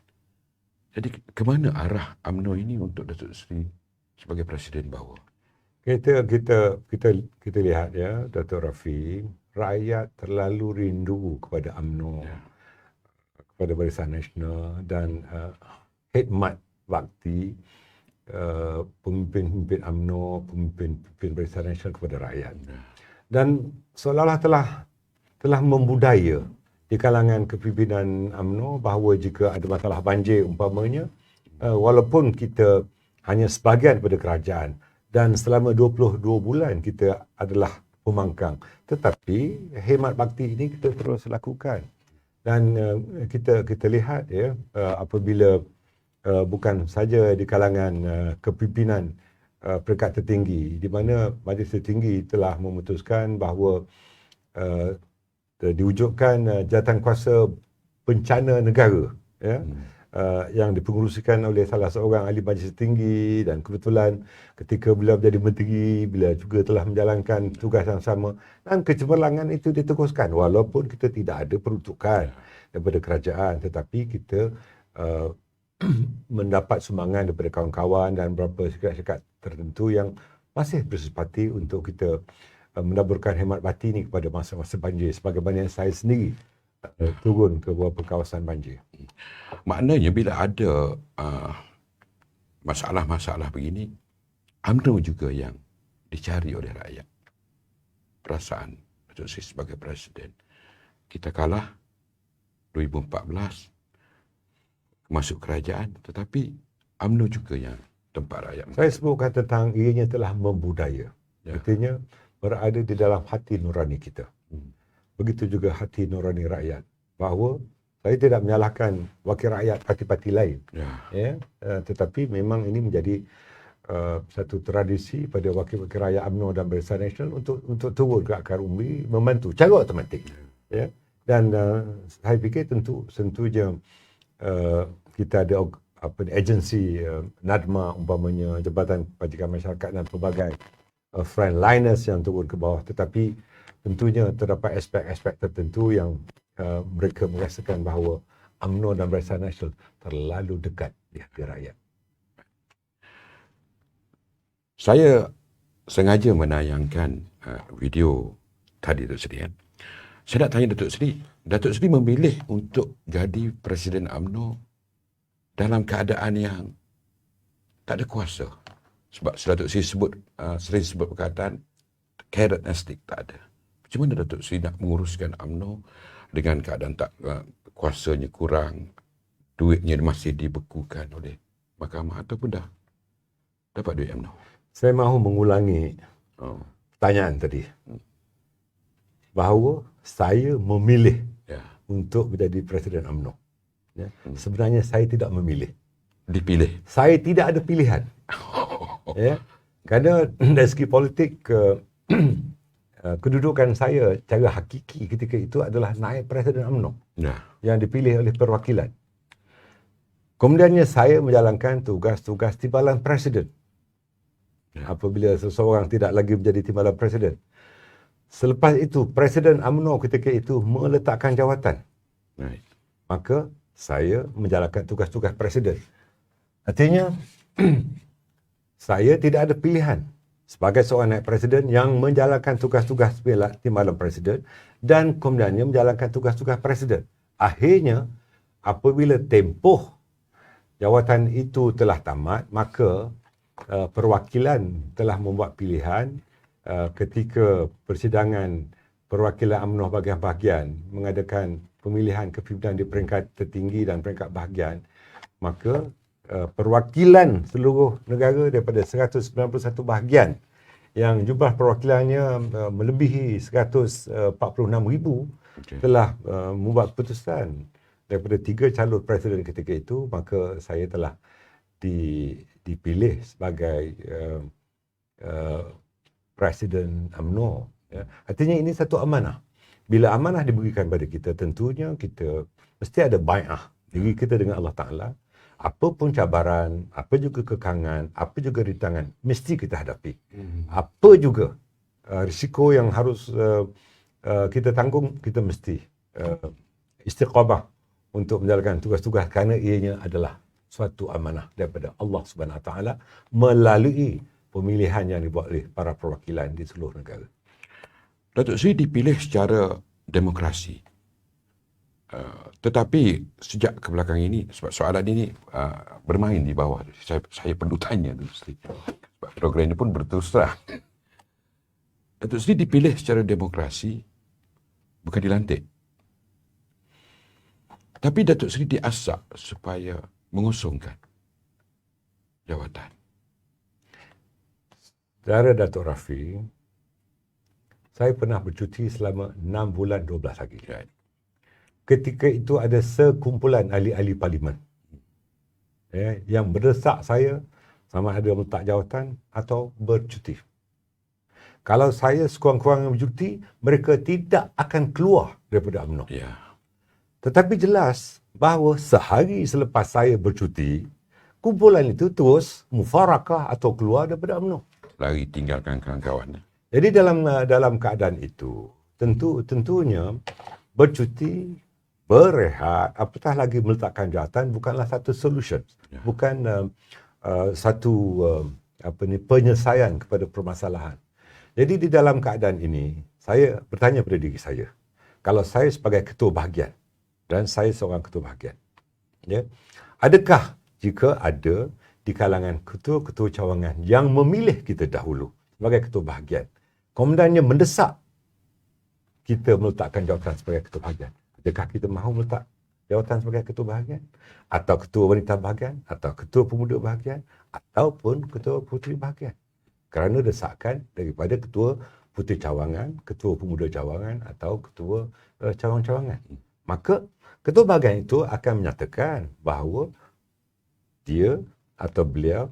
Jadi ke mana arah UMNO ini untuk Datuk Seri sebagai Presiden bahawa? Kita lihat ya, Datuk Rafi, rakyat terlalu rindu kepada UMNO, kepada Barisan Nasional dan khidmat bakti pemimpin-pemimpin UMNO, pemimpin Barisan Nasional kepada rakyat. Dan seolah-olah telah membudaya di kalangan kepimpinan UMNO bahawa jika ada masalah banjir umpamanya, walaupun kita hanya sebahagian daripada kerajaan dan selama 22 bulan kita adalah pembangkang, tetapi khidmat bakti ini kita terus lakukan. Dan kita lihat ya, apabila bukan saja di kalangan kepimpinan peringkat tertinggi, di mana Majlis Tertinggi telah memutuskan bahawa diwujudkan jawatankuasa bencana negara ya, yang dipengerusikan oleh salah seorang ahli Majlis Tertinggi, dan kebetulan ketika beliau menjadi menteri, beliau juga telah menjalankan tugas yang sama dan kecemerlangan itu diteruskan walaupun kita tidak ada peruntukan. daripada kerajaan, tetapi kita mendapat sumbangan daripada kawan-kawan dan beberapa syarikat tertentu yang masih bersepati untuk kita menaburkan hemat bati ni kepada masa-masa banjir. Sebagaimana saya sendiri turun ke beberapa kawasan banjir. Maknanya bila ada masalah-masalah begini, UMNO juga yang dicari oleh rakyat. Perasaan Datuk Seri sebagai Presiden. Kita kalah 2014 masuk kerajaan, tetapi UMNO juga yang tempat rakyat. Saya sebutkan tentang ianya telah membudaya. Ya. Artinya berada di dalam hati nurani kita. Begitu juga hati nurani rakyat. Bahawa saya tidak menyalahkan wakil rakyat parti-parti lain. Ya, tetapi memang ini menjadi satu tradisi pada wakil-wakil rakyat UMNO dan Barisan Nasional untuk turun ke akar umbi, membantu secara automatik. Ya. Dan saya fikir tentunya kita ada agensi NADMA umpamanya, Jabatan Kebajikan Masyarakat dan pelbagai frontliners yang turun ke bawah, tetapi tentunya terdapat aspek-aspek tertentu yang mereka merasakan bahawa UMNO dan Barisan Nasional terlalu dekat di hati rakyat. Saya sengaja menayangkan video tadi Datuk Seri. Saya nak tanya Datuk Seri memilih untuk jadi Presiden UMNO dalam keadaan yang tak ada kuasa. Sebab Datuk Seri sebut perkataan carrot and stick, tak ada. Macam mana Datuk Seri nak menguruskan UMNO dengan keadaan tak kuasanya kurang, duitnya masih dibekukan oleh mahkamah ataupun dah dapat duit UMNO? Saya mahu mengulangi pertanyaan tadi. Bahawa saya memilih untuk menjadi Presiden UMNO. Ya. Sebenarnya saya tidak memilih. Dipilih. Saya tidak ada pilihan. Ya. Kerana dari segi politik kedudukan saya secara hakiki ketika itu adalah naib Presiden UMNO yang dipilih oleh perwakilan. Kemudiannya saya menjalankan tugas-tugas timbalan Presiden. Apabila seseorang tidak lagi menjadi timbalan Presiden. Selepas itu, Presiden UMNO ketika itu meletakkan jawatan. Maka saya menjalankan tugas-tugas Presiden. Artinya, saya tidak ada pilihan sebagai seorang naib Presiden yang menjalankan tugas-tugas timbalan Presiden dan kemudiannya menjalankan tugas-tugas Presiden. Akhirnya, apabila tempoh jawatan itu telah tamat, maka perwakilan telah membuat pilihan ketika persidangan perwakilan UMNO bahagian-bahagian mengadakan pemilihan kepimpinan di peringkat tertinggi dan peringkat bahagian, maka perwakilan seluruh negara daripada 191 bahagian yang jumlah perwakilannya melebihi 146,000 telah membuat keputusan daripada 3 calon presiden ketika itu, maka saya telah dipilih sebagai Presiden UMNO. Ya. Artinya ini satu amanah. Bila amanah diberikan kepada kita, tentunya kita mesti ada bai'ah diri kita dengan Allah Ta'ala. Apa pun cabaran, apa juga kekangan, apa juga rintangan, mesti kita hadapi. Apa juga risiko yang harus kita tanggung, kita mesti istiqamah untuk menjalankan tugas-tugas kerana ianya adalah suatu amanah daripada Allah Subhanahu Wa Taala melalui pemilihan yang dibuat oleh para perwakilan di seluruh negara. Datuk Seri dipilih secara demokrasi. Tetapi sejak ke belakang ini, sebab soalan ini bermain di bawah, saya perlu tanya Datuk Seri. Sebab program ini pun berterus terang. Datuk Seri dipilih secara demokrasi, bukan dilantik. Tapi Datuk Seri diasak supaya mengusungkan jawatan. Saudara Datuk Rafi, saya pernah bercuti selama 6 bulan 12 hari. Ketika itu ada sekumpulan ahli-ahli parlimen yang berdesak saya sama ada meletak jawatan atau bercuti. Kalau saya sekurang-kurangnya bercuti, mereka tidak akan keluar daripada UMNO. Tetapi jelas bahawa sehari selepas saya bercuti, kumpulan itu terus mufarakah atau keluar daripada UMNO. Lari tinggalkan kawan-kawan. Jadi dalam keadaan itu, tentunya bercuti berehat, apatah lagi meletakkan jawatan bukanlah satu solution, bukan satu penyelesaian kepada permasalahan. Jadi di dalam keadaan ini, saya bertanya pada diri saya, kalau saya sebagai ketua bahagian dan saya seorang ketua bahagian, ya, adakah jika ada di kalangan ketua-ketua cawangan yang memilih kita dahulu sebagai ketua bahagian, komandannya mendesak kita meletakkan jawatan sebagai ketua bahagian, adakah kita mahu meletak jawatan sebagai ketua bahagian, atau ketua wanita bahagian, atau ketua pemuda bahagian, ataupun ketua puteri bahagian? Kerana desakan daripada ketua puteri cawangan, ketua pemuda cawangan, atau ketua cawang-cawangan. Maka ketua bahagian itu akan menyatakan bahawa dia atau beliau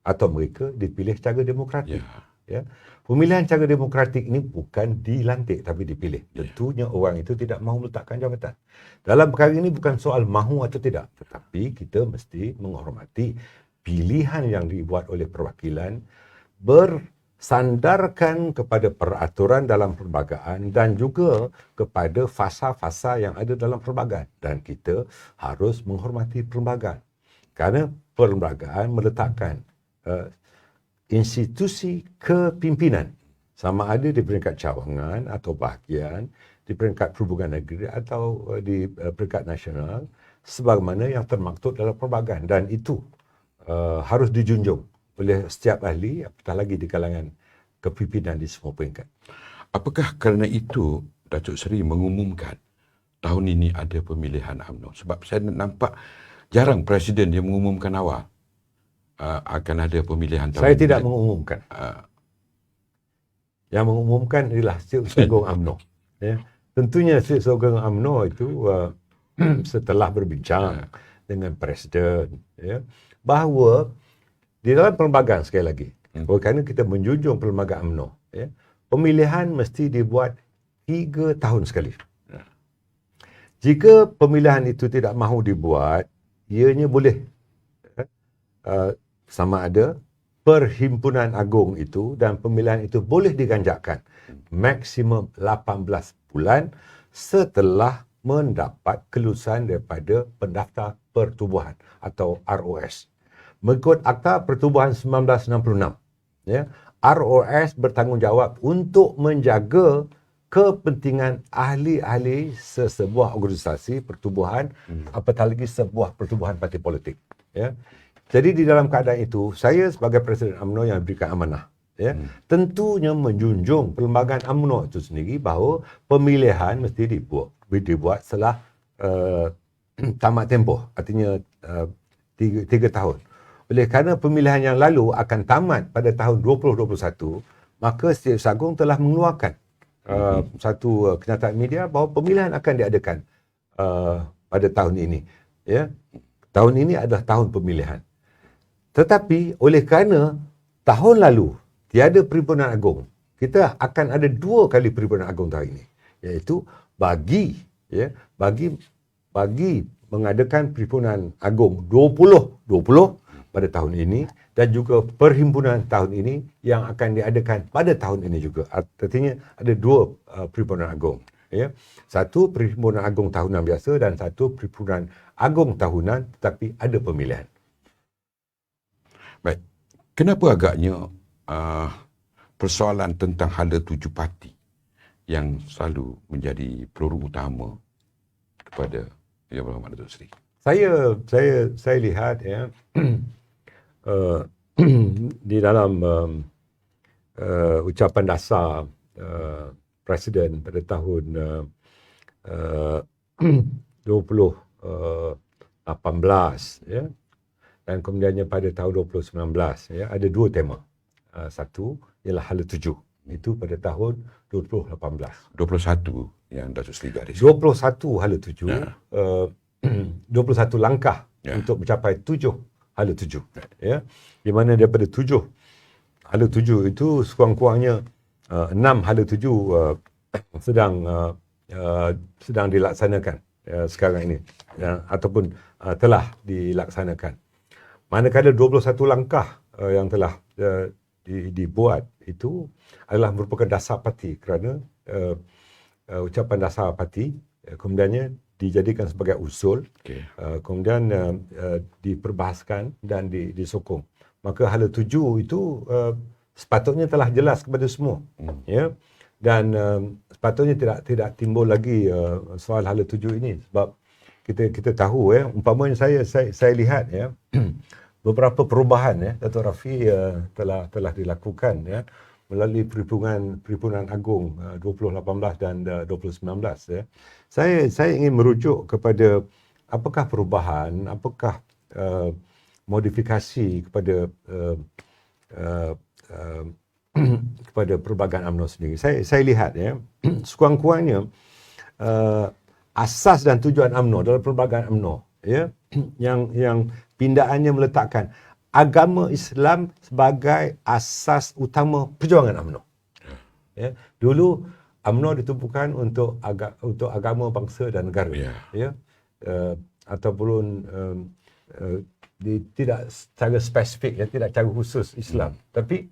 atau mereka dipilih secara demokratik. Ya. Pemilihan secara demokratik ini bukan dilantik tapi dipilih. Tentunya orang itu tidak mahu meletakkan jabatan. Dalam perkara ini bukan soal mahu atau tidak, tetapi kita mesti menghormati pilihan yang dibuat oleh perwakilan bersandarkan kepada peraturan dalam perlembagaan dan juga kepada fasa-fasa yang ada dalam perlembagaan. Dan kita harus menghormati perlembagaan. Kerana perlembagaan meletakkan institusi kepimpinan, sama ada di peringkat cawangan atau bahagian, di peringkat perhubungan negeri atau di peringkat nasional, sebagaimana yang termaktub dalam perlembagaan. Dan itu harus dijunjung oleh setiap ahli, apatah lagi di kalangan kepimpinan di semua peringkat. Apakah kerana itu Datuk Seri mengumumkan tahun ini ada pemilihan UMNO? Sebab saya nampak jarang Presiden dia mengumumkan awal akan ada pemilihan tahun Saya ini. tidak mengumumkan. Yang mengumumkan adalah Setiausaha Agong UMNO. Ya. Tentunya Setiausaha Agong UMNO itu setelah berbincang dengan Presiden, ya, bahawa di dalam perlembagaan, sekali lagi, kerana kita menjunjung perlembagaan UMNO, ya, pemilihan mesti dibuat 3 tahun sekali. Jika pemilihan itu tidak mahu dibuat, ianya boleh sama ada perhimpunan agung itu dan pemilihan itu boleh diganjakkan maksimum 18 bulan setelah mendapat kelulusan daripada pendaftar pertubuhan atau ROS. Mengikut Akta Pertubuhan 1966, ya, ROS bertanggungjawab untuk menjaga kepentingan ahli-ahli sesebuah organisasi pertubuhan, apatah lagi sebuah pertubuhan parti politik. Ya. Jadi di dalam keadaan itu, saya sebagai Presiden UMNO yang diberikan amanah, ya, tentunya menjunjung perlembagaan UMNO itu sendiri bahawa pemilihan mesti dibuat setelah tamat tempoh, artinya 3 tahun. Oleh kerana pemilihan yang lalu akan tamat pada tahun 2021, maka Setiausaha Agong telah mengeluarkan satu kenyataan media bahawa pemilihan akan diadakan pada tahun ini. Ya. Tahun ini adalah tahun pemilihan. Tetapi oleh kerana tahun lalu tiada perhimpunan agung, kita akan ada 2 kali perhimpunan agung tahun ini, iaitu bagi mengadakan perhimpunan agung 2020 pada tahun ini dan juga perhimpunan tahun ini yang akan diadakan pada tahun ini juga. Artinya ada 2 perhimpunan agung. Ya. Satu perhimpunan agung tahunan biasa dan satu perhimpunan agung tahunan tetapi ada pemilihan. Baik. Kenapa agaknya persoalan tentang hala 7 parti yang selalu menjadi peluru utama kepada Yang Berhormat Datuk Seri? Saya lihat, ya, di dalam ucapan dasar Presiden pada tahun 2018, ya, dan kemudiannya pada tahun 2019, ya, ada 2 tema. Satu ialah hala 7. Itu pada tahun 2018. 21 yang Datuk Seri garis. 21 hala 7. Ya. 21 langkah untuk mencapai 7 hala 7. Ya. Di mana daripada 7 hala 7 itu sekurang-kurangnya 6 hala 7 sedang dilaksanakan sekarang ini, ya, ataupun telah dilaksanakan. Manakala 21 langkah yang telah dibuat itu adalah merupakan dasar parti kerana ucapan dasar parti kemudiannya dijadikan sebagai usul, Okey. kemudian diperbahaskan dan disokong. Maka hala 7 itu sepatutnya telah jelas kepada semua, ya. Dan sepatutnya tidak timbul lagi soal hala 7 ini, sebab kita tahu, ya, umpamanya saya lihat, ya, beberapa perubahan, ya, Dato' Rafi telah dilakukan, ya, melalui Perhimpunan Agung 2018 dan 2019, ya. Saya ingin merujuk kepada apakah perubahan, apakah modifikasi kepada kepada Perlembagaan UMNO sendiri. Saya lihat, ya, sekurang-kurangnya asas dan tujuan UMNO dalam Perlembagaan UMNO, ya, yang pindaannya meletakkan agama Islam sebagai asas utama perjuangan UMNO. Ya, dulu UMNO ditubuhkan untuk agama, bangsa dan negara. Ya, ataupun tidak secara spesifik, ya, tidak secara khusus Islam. Tapi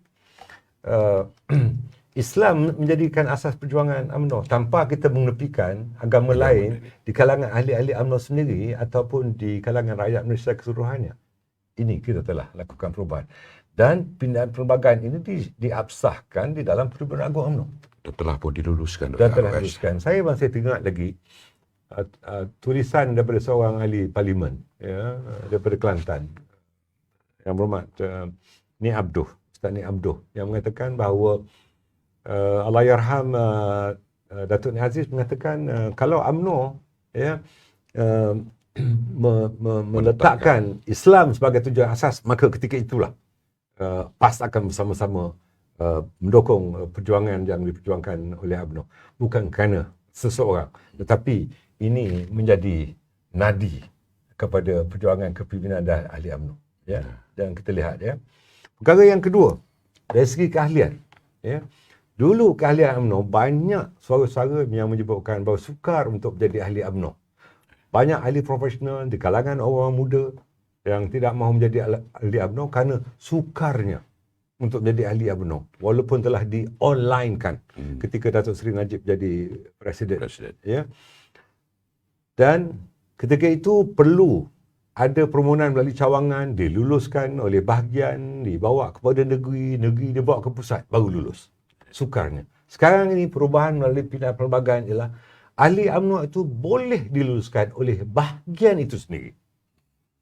Islam menjadikan asas perjuangan UMNO tanpa kita menepikan agama lain di kalangan ahli-ahli UMNO sendiri ataupun di kalangan rakyat Malaysia keseluruhannya. Ini kita telah lakukan perubahan. Dan pindahan perlembagaan ini diabsahkan di dalam Perhimpunan Agung UMNO. Dan telah pun diluluskan. Dan telah diluluskan. Saya masih teringat lagi tulisan daripada seorang ahli parlimen, ya, daripada Kelantan, yang berhormat Ni Abduh, Ustaz Ni Abduh, yang mengatakan bahawa Allahyarham Datuk Ni Aziz mengatakan kalau UMNO, ya, meletakkan Islam sebagai tujuan asas, maka ketika itulah PAS akan bersama-sama mendukung perjuangan yang diperjuangkan oleh UMNO. Bukan kerana seseorang, tetapi ini menjadi nadi kepada perjuangan kepimpinan dan ahli UMNO. Ya, dan kita lihat, ya. Perkara yang kedua, dari segi keahlian, ya. Dulu keahlian UMNO banyak suara-suara yang menyebutkan bahawa sukar untuk menjadi ahli UMNO. Banyak ahli profesional di kalangan orang muda yang tidak mahu menjadi ahli UMNO kerana sukarnya untuk menjadi ahli UMNO, walaupun telah di-online-kan ketika Datuk Seri Najib jadi presiden. Ya. Dan ketika itu perlu ada permohonan melalui cawangan, diluluskan oleh bahagian, dibawa kepada negeri dibawa ke pusat, baru lulus. Sukarnya. Sekarang ini perubahan melalui pindahan perlembagaan ialah ahli UMNO itu boleh diluluskan oleh bahagian itu sendiri.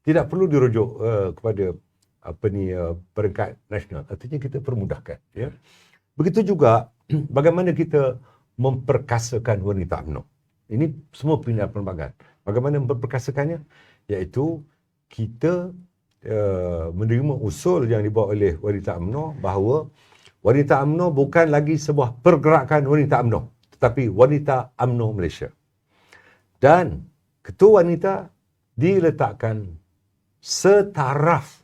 Tidak perlu dirujuk kepada peringkat nasional. Artinya kita permudahkan. Ya. Begitu juga bagaimana kita memperkasakan wanita UMNO. Ini semua pindahan perlembagaan. Bagaimana memperkasakannya? Iaitu kita menerima usul yang dibawa oleh wanita UMNO bahawa wanita UMNO bukan lagi sebuah pergerakan wanita UMNO, tetapi wanita UMNO Malaysia. Dan ketua wanita diletakkan setaraf,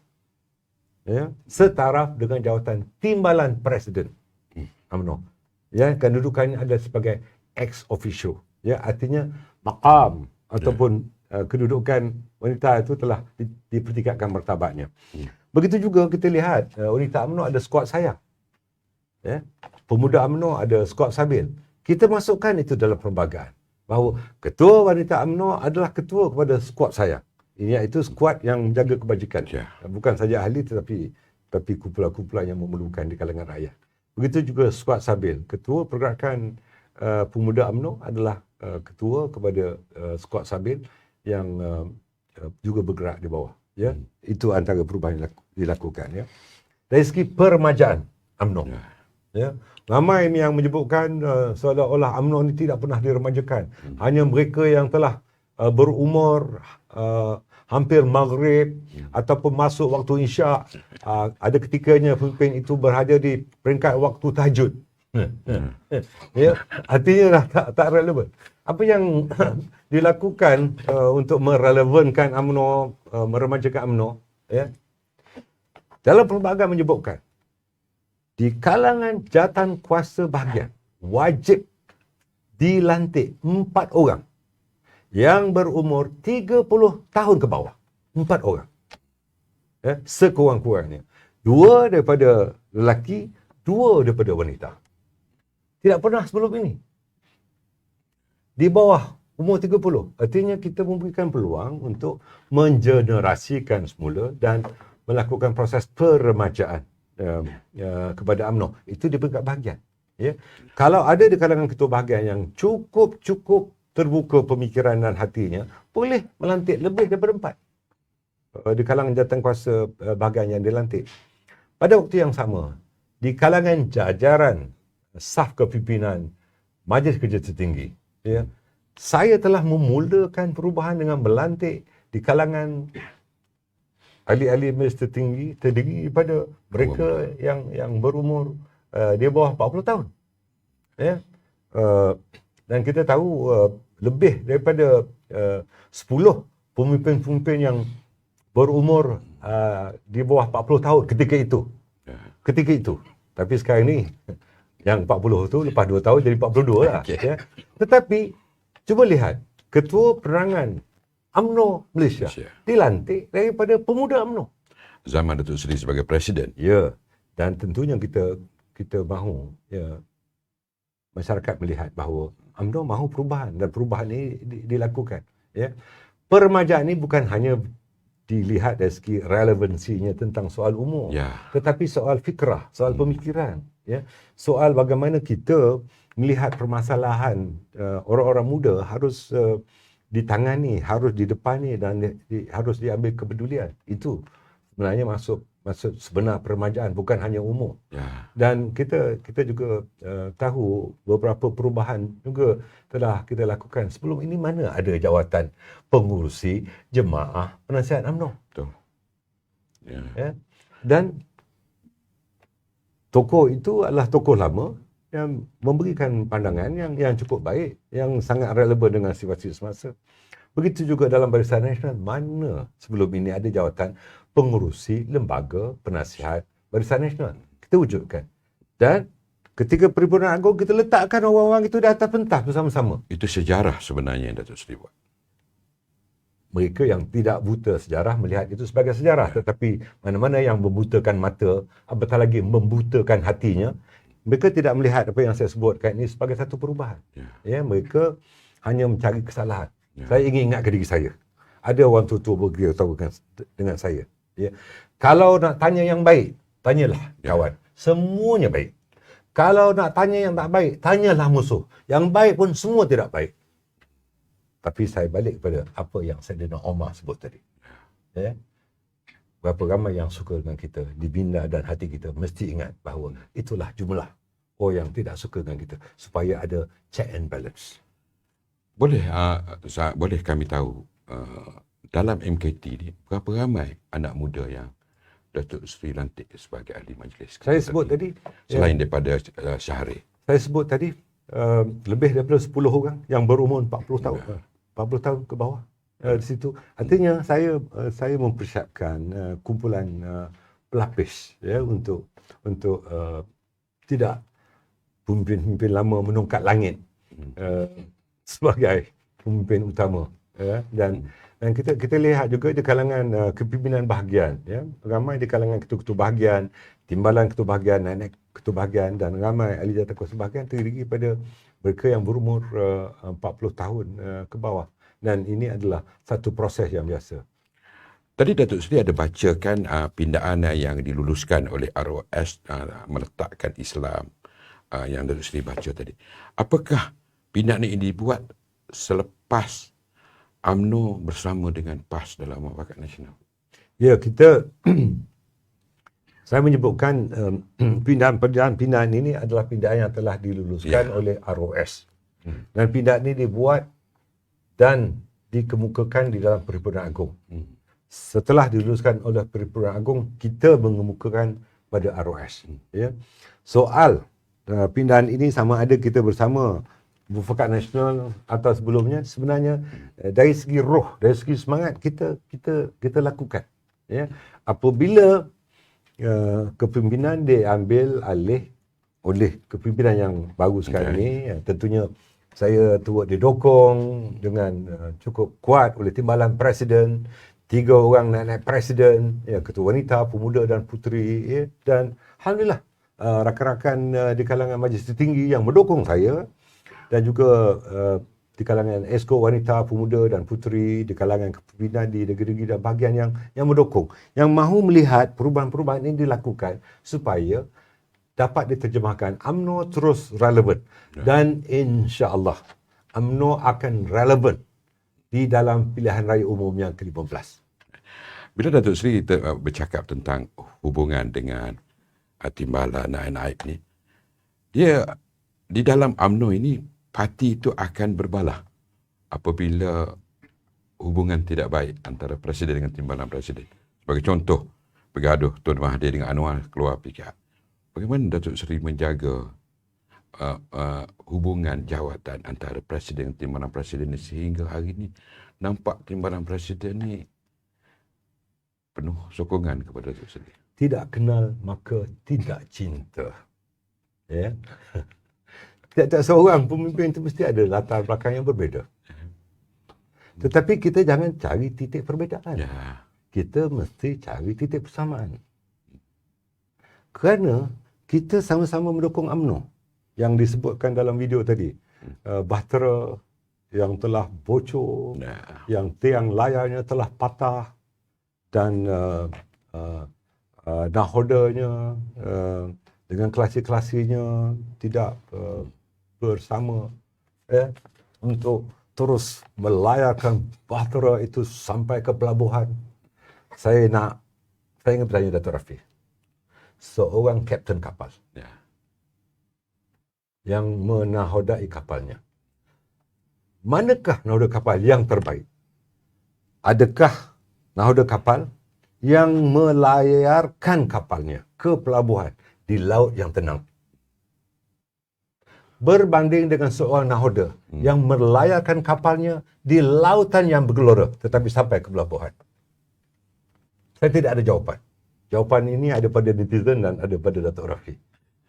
ya, setaraf dengan jawatan timbalan Presiden UMNO. Ya, kedudukannya adalah sebagai ex officio. Ya, artinya maqam ataupun kedudukan wanita itu telah dipertingkatkan martabatnya. Begitu juga kita lihat wanita UMNO ada skuad sayang. Ya, pemuda UMNO ada skuad sabil. Kita masukkan itu dalam perlembagaan bahawa ketua wanita UMNO adalah ketua kepada skuad sayang. Ini iaitu skuad yang menjaga kebajikan. Bukan saja ahli tetapi kumpulan-kumpulan yang memerlukan di kalangan rakyat. Begitu juga skuad sabil. Ketua pergerakan pemuda UMNO adalah ketua kepada skuad sabil yang juga bergerak di bawah. Ya, itu antara perubahan yang dilakukan. Ya. Dari segi peremajaan UMNO, ya, ramai yang menyebutkan seolah-olah UMNO ini tidak pernah diremajakan. Hanya mereka yang telah berumur hampir maghrib ataupun masuk waktu isyak, ada ketikanya pemimpin itu berada di peringkat waktu tahajud. Ya, artinya tak relevan. Apa yang dilakukan untuk merelevankan UMNO, meremajakan UMNO, ya, dalam perlembagaan menyebutkan di kalangan jawatan kuasa bahagian wajib dilantik 4 orang yang berumur 30 tahun ke bawah. 4 orang. Ya, sekurang-kurangnya. 2 daripada lelaki, 2 daripada wanita. Tidak pernah sebelum ini. Di bawah umur 30. Artinya kita memberikan peluang untuk mengenerasikan semula dan melakukan proses peremajaan kepada UMNO. Itu di peringkat bahagian. Ya. Kalau ada di kalangan ketua bahagian yang cukup terbuka pemikiran dan hatinya, boleh melantik lebih daripada 4 di kalangan jawatankuasa bahagian yang dilantik. Pada waktu yang sama, di kalangan jajaran saf kepimpinan Majlis Kerja Tertinggi, ya, saya telah memulakan perubahan dengan melantik di kalangan ahli-ahli majlis tertinggi terdiri daripada mereka yang berumur di bawah 40 tahun. Ya. Dan kita tahu lebih daripada 10 pemimpin-pemimpin yang berumur di bawah 40 tahun ketika itu. Ketika itu. Tapi sekarang ni yang 40 tu lepas 2 tahun jadi 42 lah. Okay. Ya. Tetapi cuba lihat, Ketua Penerangan UMNO Malaysia dilantik daripada pemuda UMNO. Zaman Datuk Seri sebagai Presiden. Ya, dan tentunya kita mahu, ya, masyarakat melihat bahawa UMNO mahu perubahan dan perubahan ini dilakukan. Ya. Peremajaan ini bukan hanya dilihat dari segi relevansinya tentang soal umur, tetapi soal fikrah, soal pemikiran, ya, soal bagaimana kita melihat permasalahan orang-orang muda harus ditangani, harus didepani dan harus diambil kepedulian. Itu sebenarnya maksud sebenar peremajaan, bukan hanya umur. Dan kita juga tahu beberapa perubahan juga telah kita lakukan. Sebelum ini mana ada jawatan pengurusi jemaah penasihat UMNO. Betul. Ya. Dan tokoh itu adalah tokoh lama yang memberikan pandangan yang cukup baik, yang sangat relevan dengan situasi semasa. Begitu juga dalam Barisan Nasional, mana sebelum ini ada jawatan pengurusi lembaga penasihat Barisan Nasional. Kita wujudkan. Dan ketika Perhimpunan Agong, kita letakkan orang-orang itu di atas pentas bersama-sama. Itu sejarah sebenarnya yang Datuk Seri buat. Mereka yang tidak buta sejarah melihat itu sebagai sejarah. Tetapi mana-mana yang membutakan mata, apatah lagi membutakan hatinya, mereka tidak melihat apa yang saya sebutkan ini sebagai satu perubahan. Ya, mereka hanya mencari kesalahan. Saya ingin ingatkan diri saya. Ada orang tua-tua beritahu dengan saya. Ya. Kalau nak tanya yang baik, tanyalah kawan. Semuanya baik. Kalau nak tanya yang tak baik, tanyalah musuh. Yang baik pun semua tidak baik. Tapi saya balik kepada apa yang Saidina Omar sebut tadi. Ya. Berapa ramai yang suka dengan kita, dibina dan hati kita mesti ingat bahawa itulah jumlah orang yang tidak suka dengan kita, supaya ada check and balance. Boleh kami tahu dalam MKT ni berapa ramai anak muda yang Datuk Seri lantik sebagai ahli majlis? Saya sebut tadi, selain daripada Syahrir. Saya sebut tadi lebih daripada 10 orang yang berumur 40 tahun. 40 tahun ke bawah di situ. Artinya saya mempersiapkan kumpulan pelapis, ya, untuk tidak pemimpin-pemimpin lama menungkat langit sebagai pemimpin utama, ya. Dan kita lihat juga di kalangan kepimpinan bahagian, ya, ramai di kalangan ketua-ketua bahagian, timbalan ketua bahagian, naik ketua bahagian, dan ramai ahli jawatankuasa bahagian terdiri pada mereka yang berumur 40 tahun ke bawah. Dan ini adalah satu proses yang biasa. Tadi Datuk Seri ada bacakan pindaan yang diluluskan oleh ROS meletakkan Islam yang Datuk Seri baca tadi. Apakah pindaan ini dibuat selepas UMNO bersama dengan PAS dalam Muafakat Nasional? Ya, saya menyebutkan pindaan ini adalah pindaan yang telah diluluskan oleh ROS. Dan pindaan ini dibuat dan dikemukakan di dalam Perhimpunan Agong. Setelah diluluskan oleh Perhimpunan Agong, kita mengemukakan pada ROS. Ya. Soal pindaan ini sama ada kita bersama Muafakat Nasional atau sebelumnya, sebenarnya dari segi roh, dari segi semangat kita lakukan. Ya. Apabila kepimpinan diambil alih oleh kepimpinan yang baru sekarang ini, tentunya saya turut didokong dengan cukup kuat oleh timbalan Presiden, 3 orang naik presiden, ya, ketua wanita, pemuda dan puteri, ya, dan alhamdulillah rakan-rakan di kalangan majlis tertinggi yang mendukung saya, dan juga di kalangan esko wanita, pemuda dan puteri, di kalangan kepimpinan di negeri-negeri dan bahagian yang mendukung, yang mahu melihat perubahan-perubahan ini dilakukan supaya dapat diterjemahkan. UMNO terus relevan dan insya-Allah UMNO akan relevan di dalam pilihan raya umum yang ke-15. Bila Datuk Seri bercakap tentang hubungan dengan Timbalan Naib ni, dia di dalam UMNO ini parti itu akan berbalah apabila hubungan tidak baik antara Presiden dengan Timbalan Presiden. Sebagai contoh, bergaduh Tun Mahathir dengan Anwar keluar PKR. Bagaimana Datuk Seri menjaga hubungan jawatan antara Presiden dan Timbalan Presiden ini sehingga hari ini nampak Timbalan Presiden ni penuh sokongan kepada Datuk Seri? Tidak kenal maka tidak cinta. Ya. Tiap-tiap seorang pemimpin itu mesti ada latar belakang yang berbeza. Tetapi kita jangan cari titik perbezaan. Ya. Kita mesti cari titik persamaan. Kerana kita sama-sama mendukung UMNO yang disebutkan dalam video tadi. Bahtera yang telah bocor, yang tiang layarnya telah patah dan nahodanya dengan klasi-klasinya tidak bersama untuk terus melayarkan bahtera itu sampai ke pelabuhan. Saya ingin bertanya Datuk Rafi, seorang kapten kapal yang menahodai kapalnya, manakah nahoda kapal yang terbaik? Adakah nahoda kapal yang melayarkan kapalnya ke pelabuhan di laut yang tenang, berbanding dengan seorang nahoda yang melayarkan kapalnya di lautan yang bergelora tetapi sampai ke pelabuhan? Saya tidak ada jawapan. Jawapan ini ada pada netizen dan ada pada Datuk Rafi.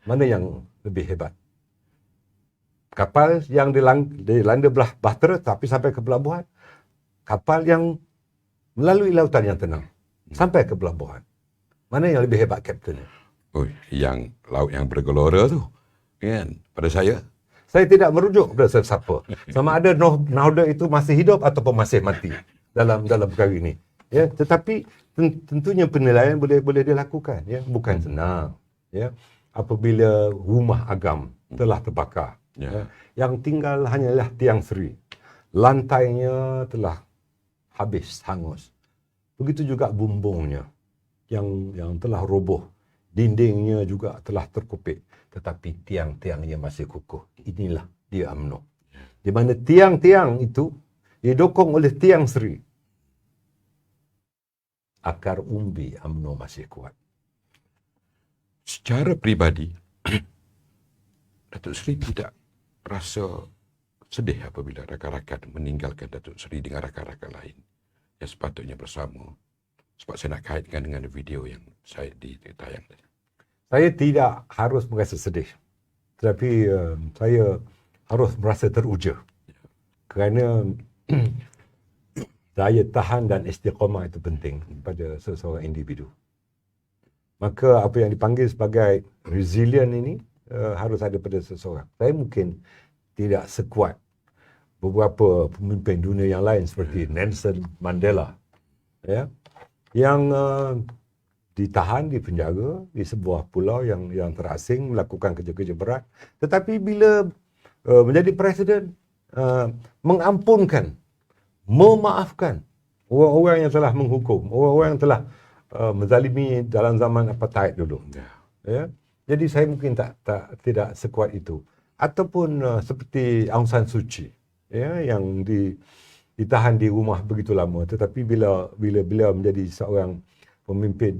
Mana yang lebih hebat? Kapal yang dilanda belah bahtera tapi sampai ke pelabuhan? Kapal yang melalui lautan yang tenang sampai ke pelabuhan? Mana yang lebih hebat kaptennya? Yang laut yang bergelora tu, kan? Pada saya tidak merujuk kepada sesiapa. Sama ada nahoda itu masih hidup ataupun masih mati dalam perkara ini. Ya, tetapi tentunya penilaian boleh dilakukan. Ya, bukan senang. Ya, apabila rumah agam telah terbakar, yang tinggal hanyalah tiang seri, lantainya telah habis hangus. Begitu juga bumbungnya yang telah roboh. Dindingnya juga telah terkopik, tetapi tiang-tiangnya masih kukuh. Inilah dia UMNO. Di mana tiang-tiang itu didukung oleh tiang seri. Akar umbi UMNO masih kuat. Secara peribadi, Datuk Seri tidak rasa sedih apabila rakan-rakan meninggalkan Datuk Seri dengan rakan-rakan lain yang sepatutnya bersama. Sebab saya nak kaitkan dengan video yang saya ditayang tadi. Saya tidak harus merasa sedih. Tetapi saya harus merasa teruja. Kerana daya tahan dan istiqamah itu penting pada seseorang individu. Maka apa yang dipanggil sebagai resilient ini harus ada pada seseorang. Saya mungkin tidak sekuat beberapa pemimpin dunia yang lain seperti Nelson Mandela, ya, yang ditahan di penjara di sebuah pulau yang terasing, melakukan kerja-kerja berat, tetapi bila menjadi presiden mengampunkan, memaafkan orang-orang yang telah menghukum, orang-orang yang telah menzalimi dalam zaman apartheid dulu. Ya. Jadi saya mungkin tidak sekuat itu. Ataupun seperti Aung San Suu Kyi, ya, yang ditahan di rumah begitu lama, tetapi bila beliau menjadi seorang pemimpin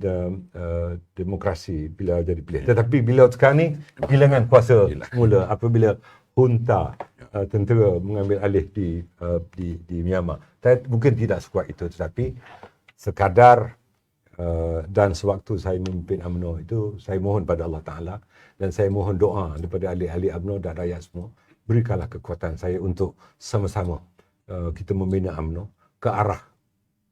demokrasi, bila jadi pilihan. Tetapi beliau sekarang ni kehilangan kuasa mula apabila junta tentera mengambil alih di Myanmar. Saya mungkin tidak sekuat itu, tetapi sekadar dan sewaktu saya memimpin UMNO itu, saya mohon pada Allah Ta'ala dan saya mohon doa daripada ahli-ahli UMNO dan rakyat semua, berikanlah kekuatan saya untuk sama-sama kita membina UMNO ke arah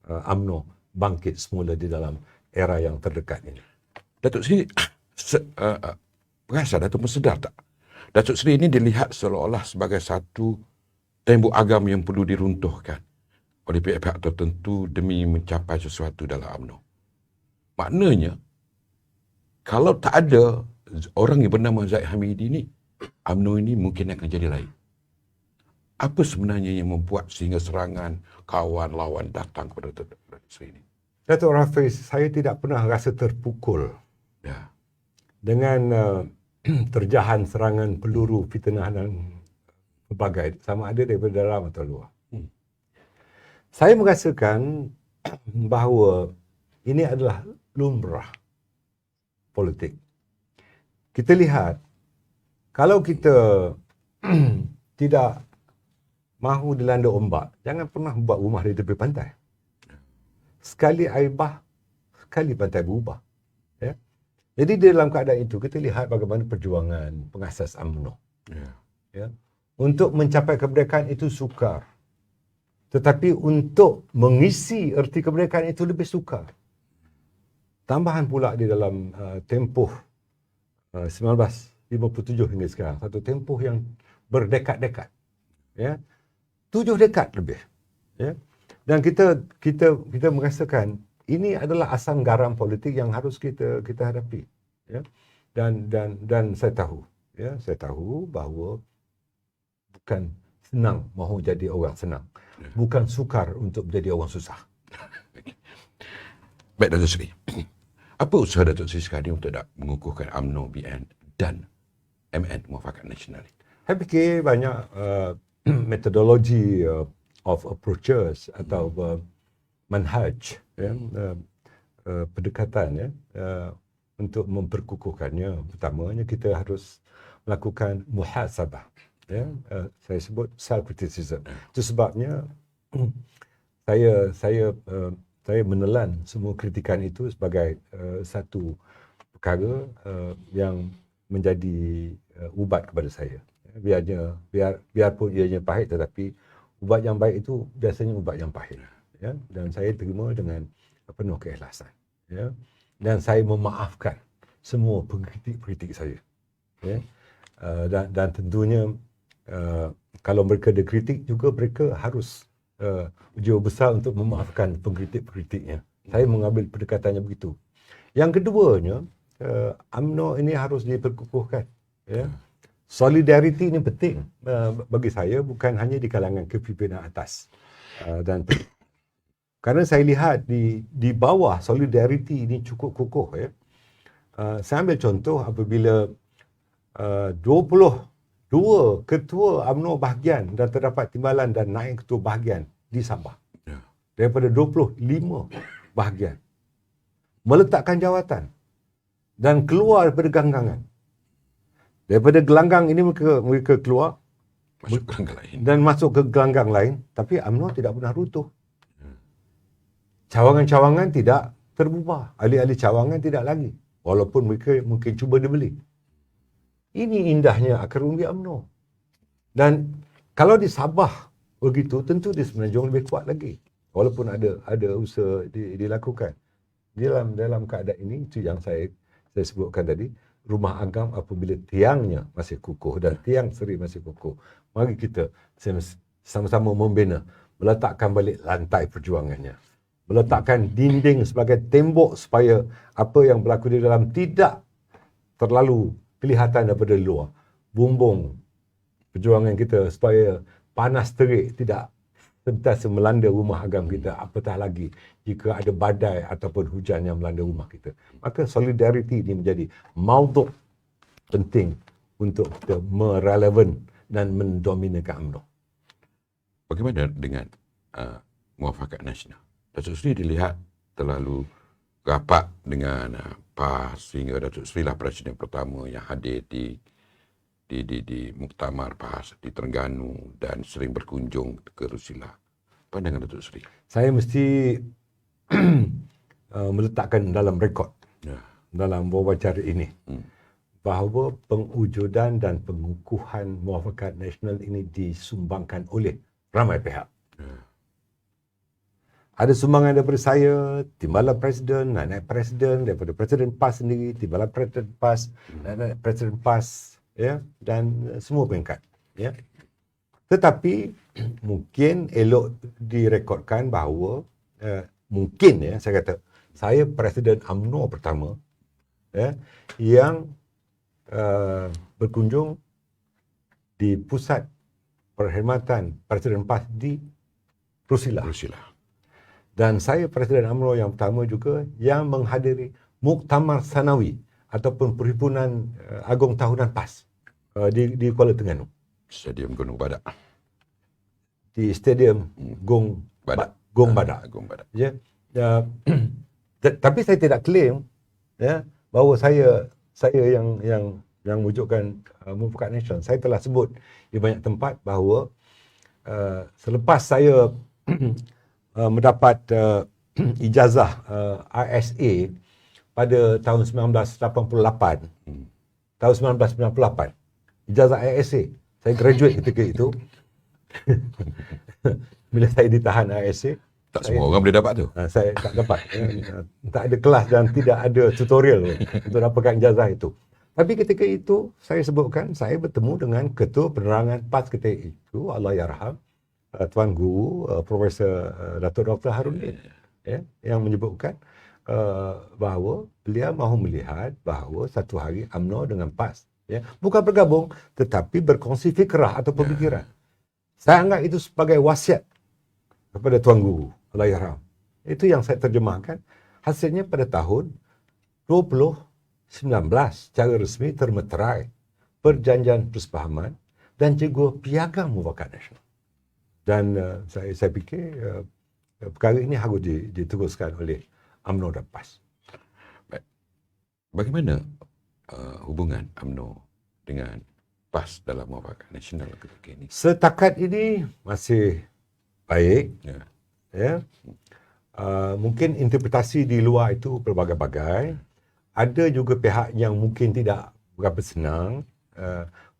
UMNO bangkit semula di dalam era yang terdekat ini. Datuk Seri perasan ataupun sedar tak? Datuk Seri ini dilihat seolah-olah sebagai satu tembok agam yang perlu diruntuhkan oleh pihak-pihak tertentu demi mencapai sesuatu dalam UMNO. Maknanya, kalau tak ada orang yang bernama Zaid Hamidi ni, UMNO ini mungkin akan jadi lain. Apa sebenarnya yang membuat sehingga serangan kawan lawan datang kepada Datuk Seri ini? Datuk Rafiz, saya tidak pernah rasa terpukul Ya. dengan terjahan serangan peluru, fitnah dan pelbagai, sama ada daripada dalam atau luar. Saya merasakan bahawa ini adalah lumrah politik. Kita lihat, kalau kita tidak mahu dilanda ombak, jangan pernah buat rumah di tepi pantai. Sekali air bah, sekali pantai berubah. Ya? Jadi dalam keadaan itu, kita lihat bagaimana perjuangan pengasas UMNO. Ya. Ya? Untuk mencapai kemerdekaan itu sukar. Tetapi untuk mengisi erti kemerdekaan itu lebih sukar. Tambahan pula di dalam tempoh 1957 hingga sekarang, satu tempoh yang berdekad-dekad. Ya? 7 dekad lebih. Ya? Dan kita merasakan ini adalah asam garam politik yang harus kita hadapi. Ya? Dan saya tahu, ya, saya tahu bahawa bukan senang mahu jadi orang senang. Bukan sukar untuk menjadi orang susah. Baik, Datuk Seri. Apa usaha Datuk Seri sekarang ini untuk mengukuhkan UMNO, BN dan MN, Muafakat Nasional? Saya fikir banyak metodologi of approaches atau manhaj, ya, pendekatan, ya, untuk memperkukuhkannya. Pertamanya kita harus melakukan muhasabah. Ya, saya sebut self criticism. Itu sebabnya saya menelan semua kritikan itu sebagai satu perkara yang menjadi ubat kepada saya. Biarpun ianya pahit, tetapi ubat yang baik itu biasanya ubat yang pahit. Ya, dan saya terima dengan penuh keikhlasan. Ya, dan saya memaafkan semua pengkritik saya. Ya, dan tentunya kalau mereka ada kritik juga, mereka harus berjiwa besar untuk memaafkan pengkritik-pengkritiknya. Saya mengambil pendekatannya begitu. Yang keduanya, UMNO ini harus diperkukuhkan. Ya. Solidariti ini penting bagi saya, bukan hanya di kalangan kepimpinan atas. Dan karena saya lihat di bawah solidariti ini cukup kukuh. Ya. Saya ambil contoh apabila 22 ketua UMNO bahagian dan terdapat timbalan dan naik ketua bahagian di Sabah. Ya. Daripada 25 bahagian. Meletakkan jawatan dan keluar daripada gelanggangan. Daripada gelanggang ini mereka keluar Masuk ke langkah lain. dan masuk ke gelanggang lain, tapi UMNO tidak pernah runtuh. Cawangan-cawangan tidak terubah. Ahli-ahli cawangan tidak lagi. Walaupun mereka mungkin cuba dibeli. Ini indahnya akar umbi UMNO. Dan kalau di Sabah begitu, tentu di Semenanjung lebih kuat lagi. Walaupun ada usaha dilakukan. Dalam keadaan ini, itu yang saya sebutkan tadi, rumah agam apabila tiangnya masih kukuh dan tiang seri masih kukuh, mari kita sama-sama membina, meletakkan balik lantai perjuangannya. Meletakkan dinding sebagai tembok supaya apa yang berlaku di dalam tidak terlalu kelihatan daripada luar. Bumbung perjuangan kita supaya panas terik tidak sentiasa melanda rumah agam kita, apatah lagi jika ada badai ataupun hujan yang melanda rumah kita. Maka solidariti ini menjadi maudhu' penting untuk kita merelevan dan mendominakan UMNO. Bagaimana dengan Muafakat Nasional? Datuk Seri dilihat terlalu rapat dengan PAS, sehingga Datuk Seri lah Presiden pertama yang hadir di muktamar PAS di Terengganu dan sering berkunjung ke Rusila. Pandangan Datuk Seri? Saya mesti meletakkan dalam rekod, dalam wawancara ini, bahawa pengujudan dan pengukuhan Muafakat Nasional ini disumbangkan oleh ramai pihak. Ada sumbangan daripada saya, timbalan Presiden, naik Presiden, daripada Presiden PAS sendiri, timbalan Presiden PAS, naik Presiden PAS, ya, dan semua peringkat. Ya. Tetapi mungkin elok direkodkan bahawa mungkin saya kata saya Presiden UMNO pertama yang berkunjung di pusat perkhidmatan Presiden PAS di Rusila. Dan saya Presiden UMNO yang pertama juga yang menghadiri Muktamar Sanawi ataupun Perhimpunan Agung Tahunan PAS di Kuala Terengganu. Stadium Gunung Badak. Di Stadium Gong Badak. Gung Badak. Ya. Tapi saya tidak claim bahawa saya yang wujudkan Mufakat Nasional. Saya telah sebut di banyak tempat bahawa selepas saya mendapat ijazah ISA pada tahun 1988. Tahun 1998. Ijazah ISA. Saya graduate ketika itu. Bila saya ditahan ISA. Tak semua orang boleh dapat tu. Saya tak dapat. Tak ada kelas dan tidak ada tutorial untuk dapatkan ijazah itu. Tapi ketika itu, saya sebutkan, saya bertemu dengan Ketua Penerangan PAS ketika itu, Allahyarham, Tuan Guru, Profesor Datuk Dr. Harudin, yang menyebutkan bahawa beliau mahu melihat bahawa satu hari UMNO dengan PAS, bukan bergabung, tetapi berkongsi fikrah atau pemikiran. Saya anggap itu sebagai wasiat kepada Tuan Guru, Allahyarham. Itu yang saya terjemahkan. Hasilnya pada tahun 2019 secara resmi termeterai perjanjian persefahaman dan juga piagam Mufakat Nasional. Dan saya fikir perkara ini harus diteruskan oleh UMNO dan PAS. Baik. Bagaimana hubungan UMNO dengan PAS dalam Mufakat Nasional ketika ini? Setakat ini masih baik. Mungkin interpretasi di luar itu berbagai-bagai. Ada juga pihak yang mungkin tidak berapa senang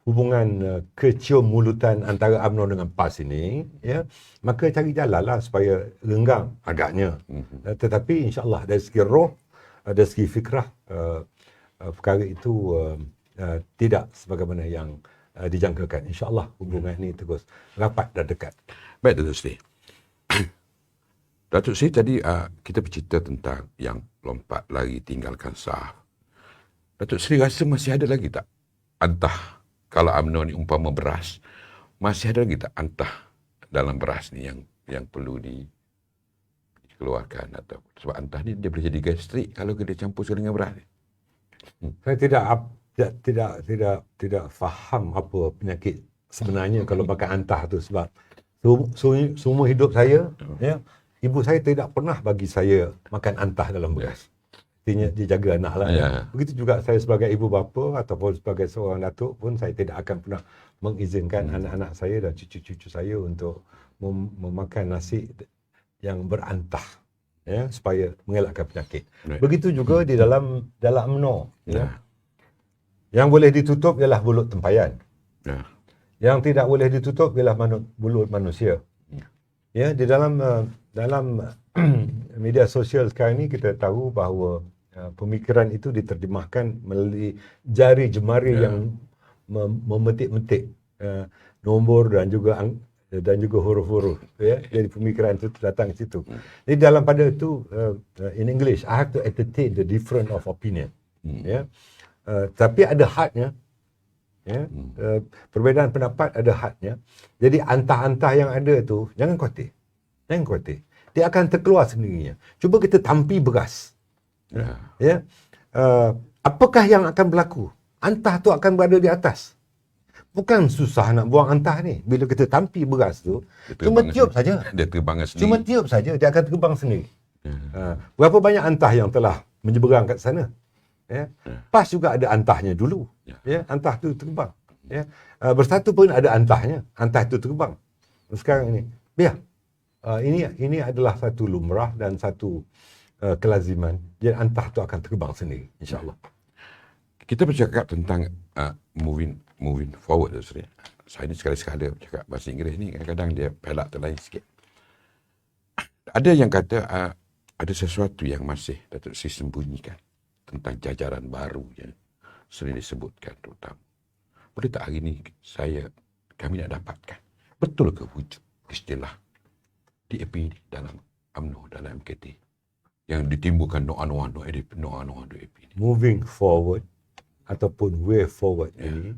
hubungan kecium-mulutan antara UMNO dengan PAS ini, maka cari jalanlah supaya renggang agaknya. Tetapi insya-Allah dari segi roh, dari segi fikrah, perkara itu tidak sebagaimana yang dijangkakan. Insya-Allah hubungan ini terus rapat dan dekat. Baik, Datuk Seri. Datuk Seri, tadi kita bercerita tentang yang lompat lari tinggalkan saf. Datuk Seri rasa masih ada lagi tak antah, kalau UMNO ni umpama beras, masih ada lagi tak antah dalam beras ni yang perlu dikeluarkan? Atau sebab antah ni dia boleh jadi gastrik kalau kita campur dengan beras ni. Saya tidak faham apa penyakit sebenarnya kalau makan antah tu, sebab semua hidup saya, ibu saya tidak pernah bagi saya makan antah dalam beras. Artinya dia jaga anak lah. Begitu juga saya sebagai ibu bapa ataupun sebagai seorang datuk pun, saya tidak akan pernah mengizinkan anak-anak saya dan cucu-cucu saya untuk memakan nasi yang berantah, supaya mengelakkan penyakit. Begitu juga di dalam UMNO. Yang boleh ditutup ialah mulut tempayan. Yang tidak boleh ditutup ialah mulut manusia. Di dalam media sosial sekarang ni kita tahu bahawa pemikiran itu diterjemahkan melalui jari jemari yang memetik-metik nombor dan juga huruf-huruf. Jadi pemikiran itu datang ke situ. Jadi dalam pada itu, in English, I have to entertain the difference of opinion. Tapi ada hadnya. Perbezaan pendapat ada hadnya. Jadi antah-antah yang ada itu jangan khawatir. Dia akan terkeluar sendirinya. Cuba kita tampi beras. Apakah yang akan berlaku? Antah tu akan berada di atas. Bukan susah nak buang antah ni. Bila kita tampi beras tu, cuma tiup saja. Dia terbang sendiri. Cuma tiup saja, dia akan terbang sendiri. Berapa banyak antah yang telah menyeberang kat sana? PAS juga ada antahnya dulu. Antah tu terbang. Bersatu pun ada antahnya. Antah tu terbang. Sekarang ini, biar. Ini adalah satu lumrah dan satu kelaziman. Jadi antah tu akan terbang sendiri, insya-Allah. Kita bercakap tentang moving forward, Sri. Saya ni sekali-sekala bercakap bahasa Inggeris ni, kadang-kadang dia pelak terlain sikit. Ada yang kata ada sesuatu yang masih Datuk Seri sembunyikan tentang jajaran baru yang sering disebutkan terutama. Boleh tak hari ni kami nak dapatkan Betul ke wujud istilah DAP ni dalam UMNO, dalam MKT yang ditimbulkan doa-doa DAP ni? Moving forward ataupun way forward ini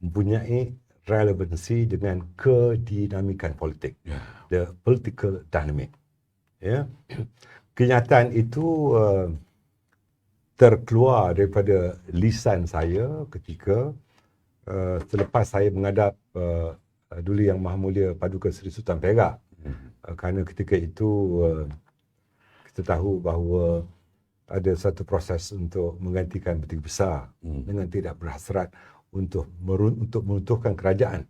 mempunyai relevansi dengan kedinamikan politik. The political dynamic. Ya. Kenyataan itu terkeluar daripada lisan saya ketika selepas saya menghadap Duli Yang Maha Mulia Paduka Seri Sultan Perak. Kerana ketika itu kita tahu bahawa ada satu proses untuk menggantikan Peti Besar dengan tidak berhasrat untuk meruntuhkan kerajaan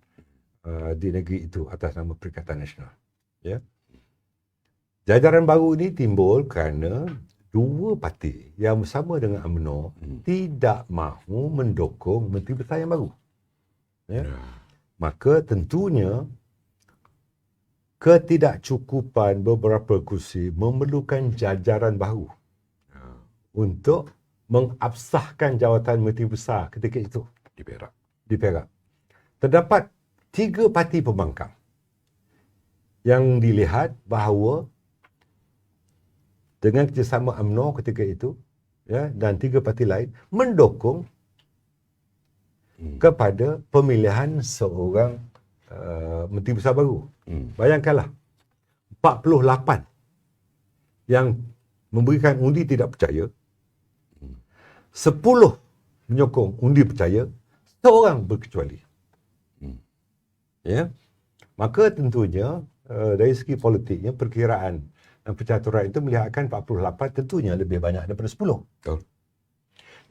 di negeri itu atas nama Perikatan Nasional. Ya. Jajaran baru ini timbul kerana dua parti yang bersama dengan UMNO tidak mahu mendukung Menteri Besar yang baru. Ya. Maka tentunya ketidakcukupan beberapa kursi memerlukan jajaran baru untuk mengabsahkan jawatan Menteri Besar ketika itu di Perak. Terdapat 3 parti pembangkang yang dilihat bahawa dengan kerjasama UMNO ketika itu dan 3 parti lain mendukung kepada pemilihan seorang Menteri Besar baru. Bayangkanlah 48 yang memberikan undi tidak percaya, 10 menyokong undi percaya, seorang berkecuali. Ya. Maka tentunya dari segi politiknya perkiraan dan percaturan itu melihatkan 48 tentunya lebih banyak daripada 10. Betul.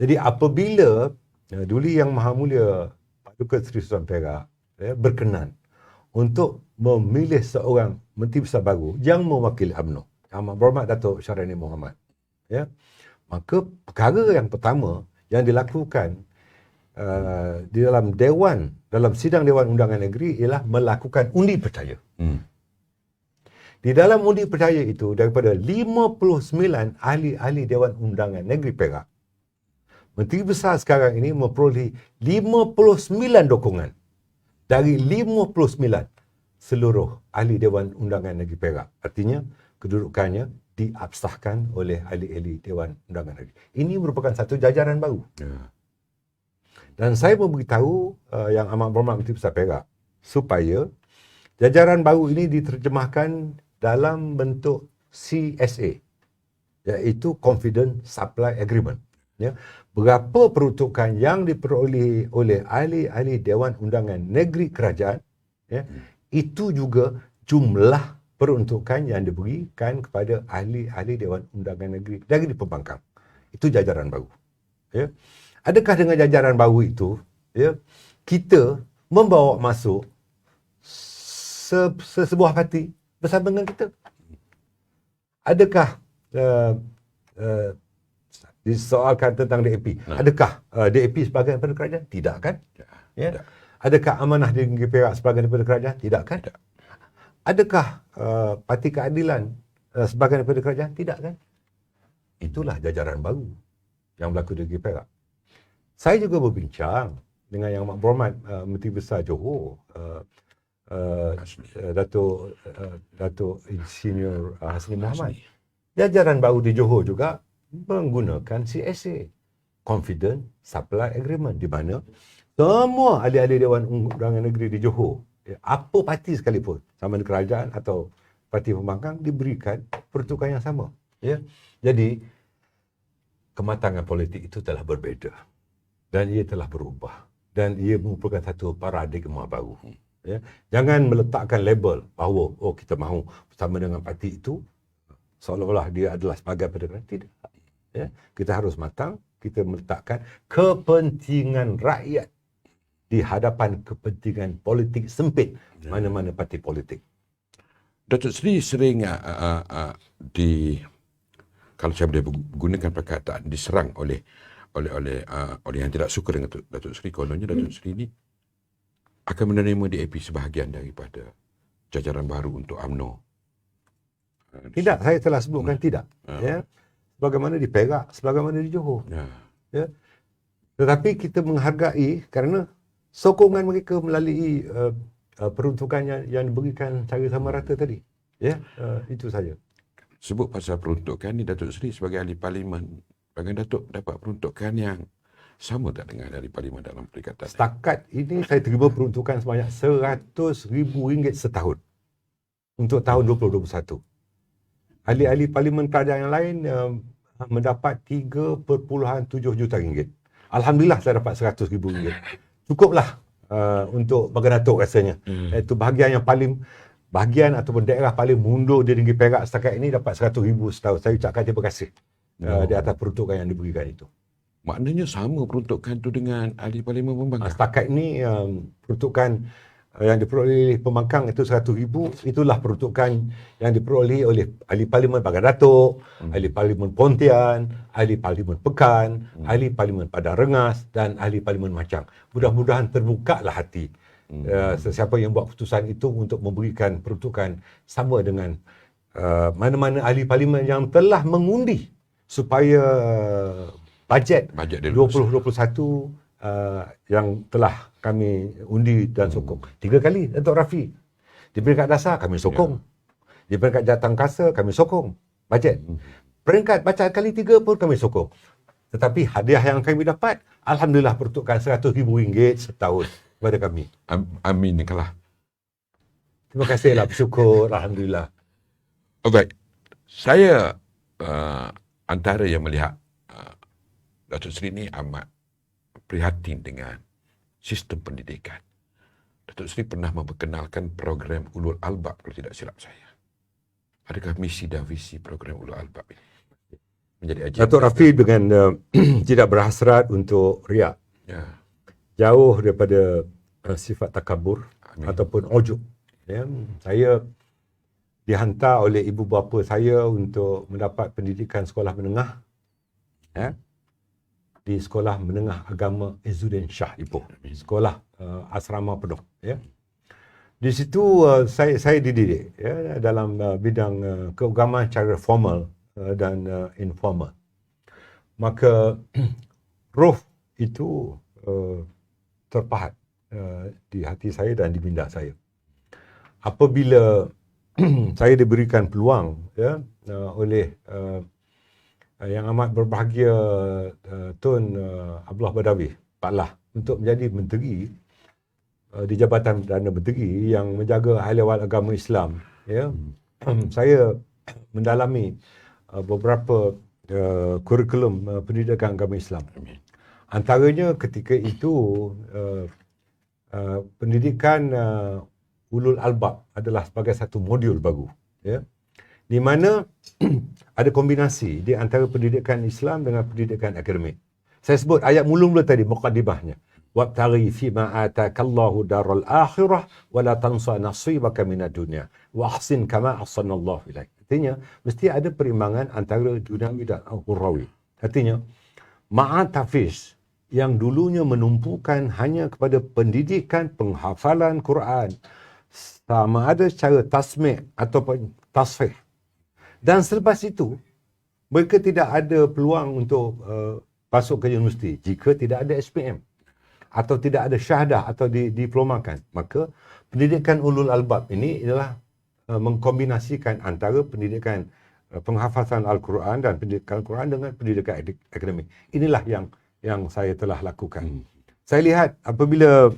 Jadi apabila Duli Yang Maha Mulia Paduka Seri Sultan Perak berkenan untuk memilih seorang Menteri Besar baru yang mewakili UMNO, Amat Berhormat Datuk Syarani Mohamad, ya, maka perkara yang pertama yang dilakukan di dalam sidang Dewan Undangan Negeri ialah melakukan undi percaya. Di dalam undi percaya itu, daripada 59 ahli-ahli Dewan Undangan Negeri Perak, Menteri Besar sekarang ini memperoleh 59 dukungan dari 59 seluruh ahli Dewan Undangan Negeri Perak. Artinya, kedudukannya diabsahkan oleh ahli-ahli Dewan Undangan Negeri. Ini merupakan satu jajaran baru. Dan saya memberitahu Yang Amat Berhormat Menteri Besar Perak supaya jajaran baru ini diterjemahkan dalam bentuk CSA, iaitu Confident Supply Agreement. Ya, berapa peruntukan yang diperoleh oleh ahli-ahli Dewan Undangan Negeri Kerajaan, itu juga jumlah peruntukan yang diberikan kepada ahli-ahli Dewan Undangan Negeri dari pembangkang. Itu jajaran baru. Ya. Adakah dengan jajaran baru itu, kita membawa masuk sebuah parti bersama dengan kita? Adakah disoalkan tentang DAP. Adakah DAP sebahagian daripada kerajaan? Tidak kan? Ya. Adakah amanah di Negeri Perak sebahagian daripada kerajaan? Tidak kan? Adakah Parti Keadilan sebahagian daripada kerajaan? Tidak kan? Itulah jajaran baru yang berlaku di Negeri Perak. Saya juga berbincang dengan Yang Amat Berhormat Menteri Besar Johor, Datuk Insinyur Hasni Mohamad. Jajaran baru di Johor juga menggunakan CSA, Confident Supply Agreement, di mana semua ahli-ahli Dewan Undangan Negeri di Johor, apa parti sekalipun, sama ada kerajaan atau parti pembangkang, diberikan peruntukan yang sama. Ya. Jadi, kematangan politik itu telah berbeza dan ia telah berubah dan ia merupakan satu paradigma baru. Ya. Jangan meletakkan label bahawa kita mahu bersama dengan parti itu seolah-olah dia adalah sebagai pada. Tidak. Ya. Kita harus matang, kita meletakkan kepentingan rakyat di hadapan kepentingan politik sempit mana-mana parti politik. Datuk Seri sering kalau saya boleh gunakan perkataan, diserang oleh yang tidak suka dengan Datuk Seri. Kononnya Datuk Seri ini akan menerima DAP sebahagian daripada jajaran baru untuk UMNO. Tidak, saya telah sebutkan tidak. Ya. Sebagaimana di Perak, sebagaimana di Johor. Ya. Tetapi kita menghargai kerana sokongan mereka melalui peruntukan yang diberikan secara sama rata tadi. Ya, itu saja. Sebut pasal peruntukan ni, Datuk Seri sebagai ahli parlimen, bagaimana Datuk dapat peruntukan yang sama tak dengan ahli parlimen dalam perikatan? Setakat ini saya terima peruntukan sebanyak RM100,000 setahun untuk tahun 2021. Ahli-ahli parlimen kerajaan yang lain mendapat RM3.7 juta. Alhamdulillah saya dapat RM100,000. Cukuplah untuk Bagi Datuk rasanya. Iaitu bahagian ataupun daerah paling mundur di Negeri Perak setakat ini dapat RM100,000 setahun. Saya ucapkan terima kasih di atas peruntukan yang diberikan itu. Maknanya sama peruntukan tu dengan ahli parlimen pembangkang? Setakat ini peruntukan yang diperoleh pembangkang itu RM100,000. Itulah peruntukan yang diperoleh oleh ahli parlimen Bagi Datuk, ahli parlimen Pontian, ahli parlimen Pekan, ahli parlimen Padang Rengas dan ahli parlimen Machang. Mudah-mudahan terbukalah hati sesiapa yang buat keputusan itu untuk memberikan peruntukan sama dengan mana-mana ahli parlimen yang telah mengundi supaya bajet 2021 yang telah kami undi dan sokong. 3 kali Datuk Rafi. Di peringkat dasar kami sokong. Di peringkat jawatankuasa kami sokong bajet. Peringkat bacaan kali 3 pun kami sokong. Tetapi hadiah yang kami dapat, alhamdulillah peruntukan RM100,000 setahun kepada kami. Amin kalah. Terima kasihlah, bersyukur, alhamdulillah. Baik. Saya antara yang melihat Datuk Seri ni amat prihatin dengan sistem pendidikan. Datuk Seri pernah memperkenalkan program Ulul Albab kalau tidak silap saya. Adakah misi dan visi program Ulul Albab ini menjadi agenda? Datuk Rafi dengan tidak berhasrat untuk riak. Ya. Jauh daripada sifat takabur. Amin. Ataupun ujub. Ya, saya dihantar oleh ibu bapa saya untuk mendapat pendidikan sekolah menengah. Ya, di Sekolah Menengah Agama Izzuddin Shah Ipoh. Sekolah asrama penuh. Ya. Di situ saya dididik ya, dalam bidang keagamaan secara formal dan informal. Maka roh itu terpahat di hati saya dan di minda saya. Apabila saya diberikan peluang ya, oleh yang amat berbahagia Tun Abdullah Badawi Pak Lah untuk menjadi menteri di Jabatan Perdana Menteri yang menjaga hal-hal agama Islam. Ya, saya mendalami beberapa kurikulum pendidikan agama Islam. Antaranya ketika itu pendidikan Ulul Albab adalah sebagai satu modul baru. Ya, di mana ada kombinasi di antara pendidikan Islam dengan pendidikan akademik. Saya sebut ayat mula-mula tadi, muqaddimahnya. Wabtaghi fima atakallahu daral akhirah wa la tansa nasibaka minad dunya wa ahsin kama ahsanallahu ilaik. Artinya, mesti ada perimbangan antara duniawi dan ukhrawi. Artinya, ma'at hafiz yang dulunya menumpukan hanya kepada pendidikan penghafalan Quran, sama ada secara tasmi' ataupun tasfih. Dan selepas itu, mereka tidak ada peluang untuk masuk ke universiti jika tidak ada SPM atau tidak ada syahadah atau diplomakan. Maka pendidikan Ulul Albab ini adalah mengkombinasikan antara pendidikan penghafalan Al-Quran dan pendidikan Al-Quran dengan pendidikan akademik. Inilah yang saya telah lakukan. Saya lihat apabila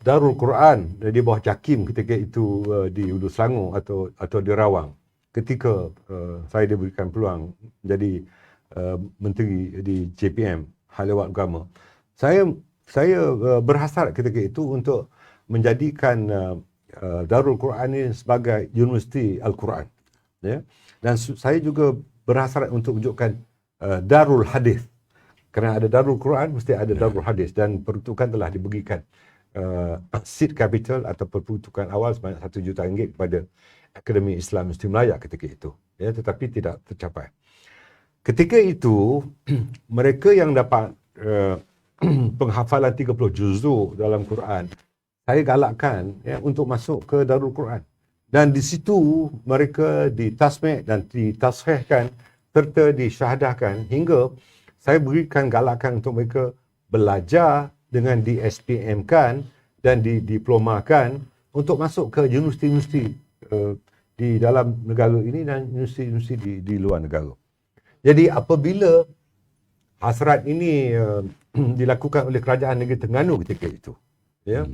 Darul Quran di bawah JAKIM ketika itu di Hulu Selangor atau di Rawang, ketika saya diberikan peluang menjadi menteri di JPM Hal Ehwal Agama, saya berhasrat ketika itu untuk menjadikan Darul Quran ini sebagai Universiti Al-Quran. Ya? Dan saya juga berhasrat untuk wujudkan Darul Hadis. Kerana ada Darul Quran, mesti ada Darul Hadis. Dan peruntukan telah diberikan seed capital atau peruntukan awal sebanyak RM1 juta kepada Akademi Islam Universiti Melaya ketika itu. Ya, tetapi tidak tercapai. Ketika itu, mereka yang dapat penghafalan 30 juzuk dalam Quran, saya galakkan ya, untuk masuk ke Darul Quran. Dan di situ mereka ditasmi' dan ditashihkan serta disyahadahkan hingga saya berikan galakan untuk mereka belajar dengan di SPM kan dan didiplomakan untuk masuk ke universiti-universiti di dalam negara ini dan universiti-universiti di luar negara. Jadi apabila hasrat ini dilakukan oleh kerajaan negeri Terengganu ketika itu, ya,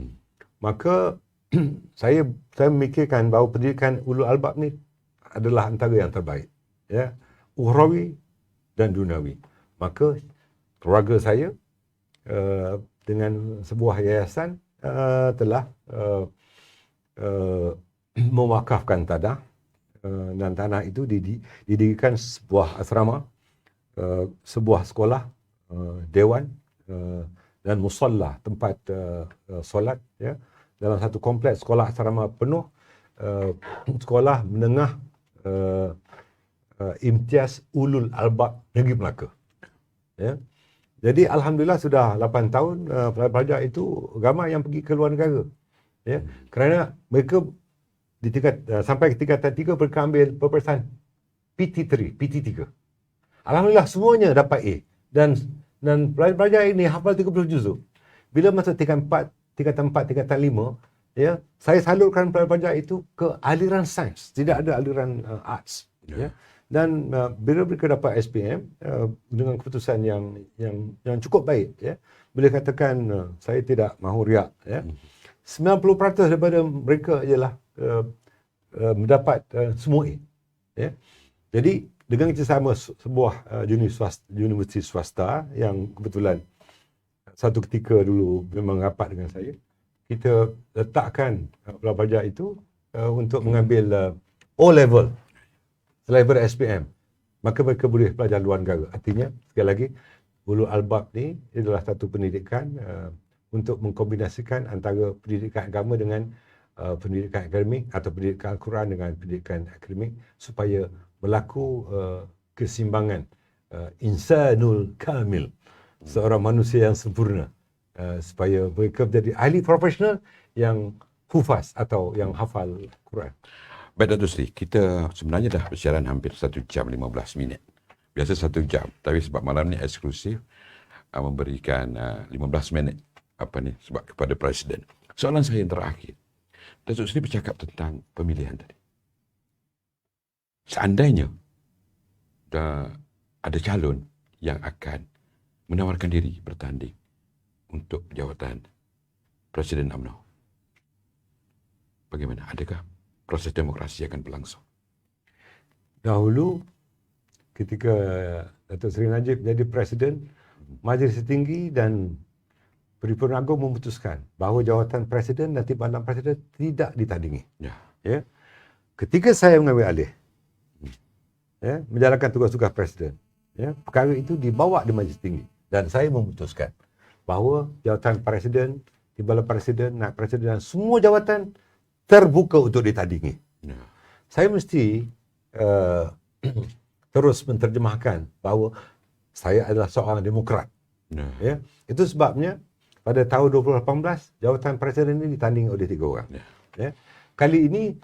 maka saya memikirkan bahawa pendidikan ulul albab ni adalah antara yang terbaik, ya, ukhrawi dan duniawi. Maka keluarga saya dengan sebuah yayasan telah mewakafkan tanah, dan tanah itu didirikan sebuah asrama, sebuah sekolah, dewan dan musalla, tempat solat, ya, dalam satu kompleks sekolah asrama penuh, sekolah menengah imtiaz ulul albab negeri Melaka, ya. Jadi alhamdulillah sudah 8 tahun pelajar itu ramai yang pergi ke luar negara, ya, kerana mereka di tingkat sampai ke tingkatan 3 mereka ambil peperiksaan PT3. Alhamdulillah semuanya dapat A, dan pelajar ini hafal 30 juzuk. Bila masuk tingkatan 4, tingkatan 5, ya, saya salurkan pelajar itu ke aliran sains, tidak ada aliran arts, ya. Dan bila mereka dapat SPM dengan keputusan yang cukup baik, ya, boleh katakan saya tidak mahu riak, ya, 90% daripada mereka ialah mendapat semua A, ya. Jadi dengan kerjasama sebuah universiti swasta yang kebetulan satu ketika dulu memang rapat dengan saya, kita letakkan pelajar itu untuk mengambil O-level selevel SPM, maka mereka boleh belajar luar negara. Artinya, sekali lagi, ulul albab ni adalah satu pendidikan untuk mengkombinasikan antara pendidikan agama dengan pendidikan akademik, atau pendidikan Al-Quran dengan pendidikan akademik, supaya berlaku keseimbangan insanul kamil, seorang manusia yang sempurna, supaya mereka menjadi ahli profesional yang hufaz atau yang hafal Quran. Baik Datuk Seri, kita sebenarnya dah bersiaran hampir 1 jam 15 minit. Biasa 1 jam, tapi sebab malam ni eksklusif memberikan 15 minit sebab kepada Presiden. Soalan saya yang terakhir, Datuk Seri bercakap tentang pemilihan tadi. Seandainya ada calon yang akan menawarkan diri bertanding untuk jawatan Presiden UMNO, bagaimana? Adakah proses demokrasi akan berlangsung? Dahulu ketika Datuk Seri Najib jadi Presiden, Majlis Tinggi dan Perhimpunan Agung memutuskan bahawa jawatan Presiden dan Timbalan Presiden tidak ditandingi. Ya. Ketika saya mengambil alih, ya, menjalankan tugas-tugas Presiden, ya, perkara itu dibawa di Majlis Tinggi dan saya memutuskan bahawa jawatan Presiden, Timbalan Presiden, Naib Presiden dan semua jawatan terbuka untuk ditandingi. Saya mesti terus menterjemahkan bahawa saya adalah seorang demokrat. Ya, itu sebabnya pada tahun 2018 jawatan Presiden ini ditanding oleh 3 orang. Ya. Kali ini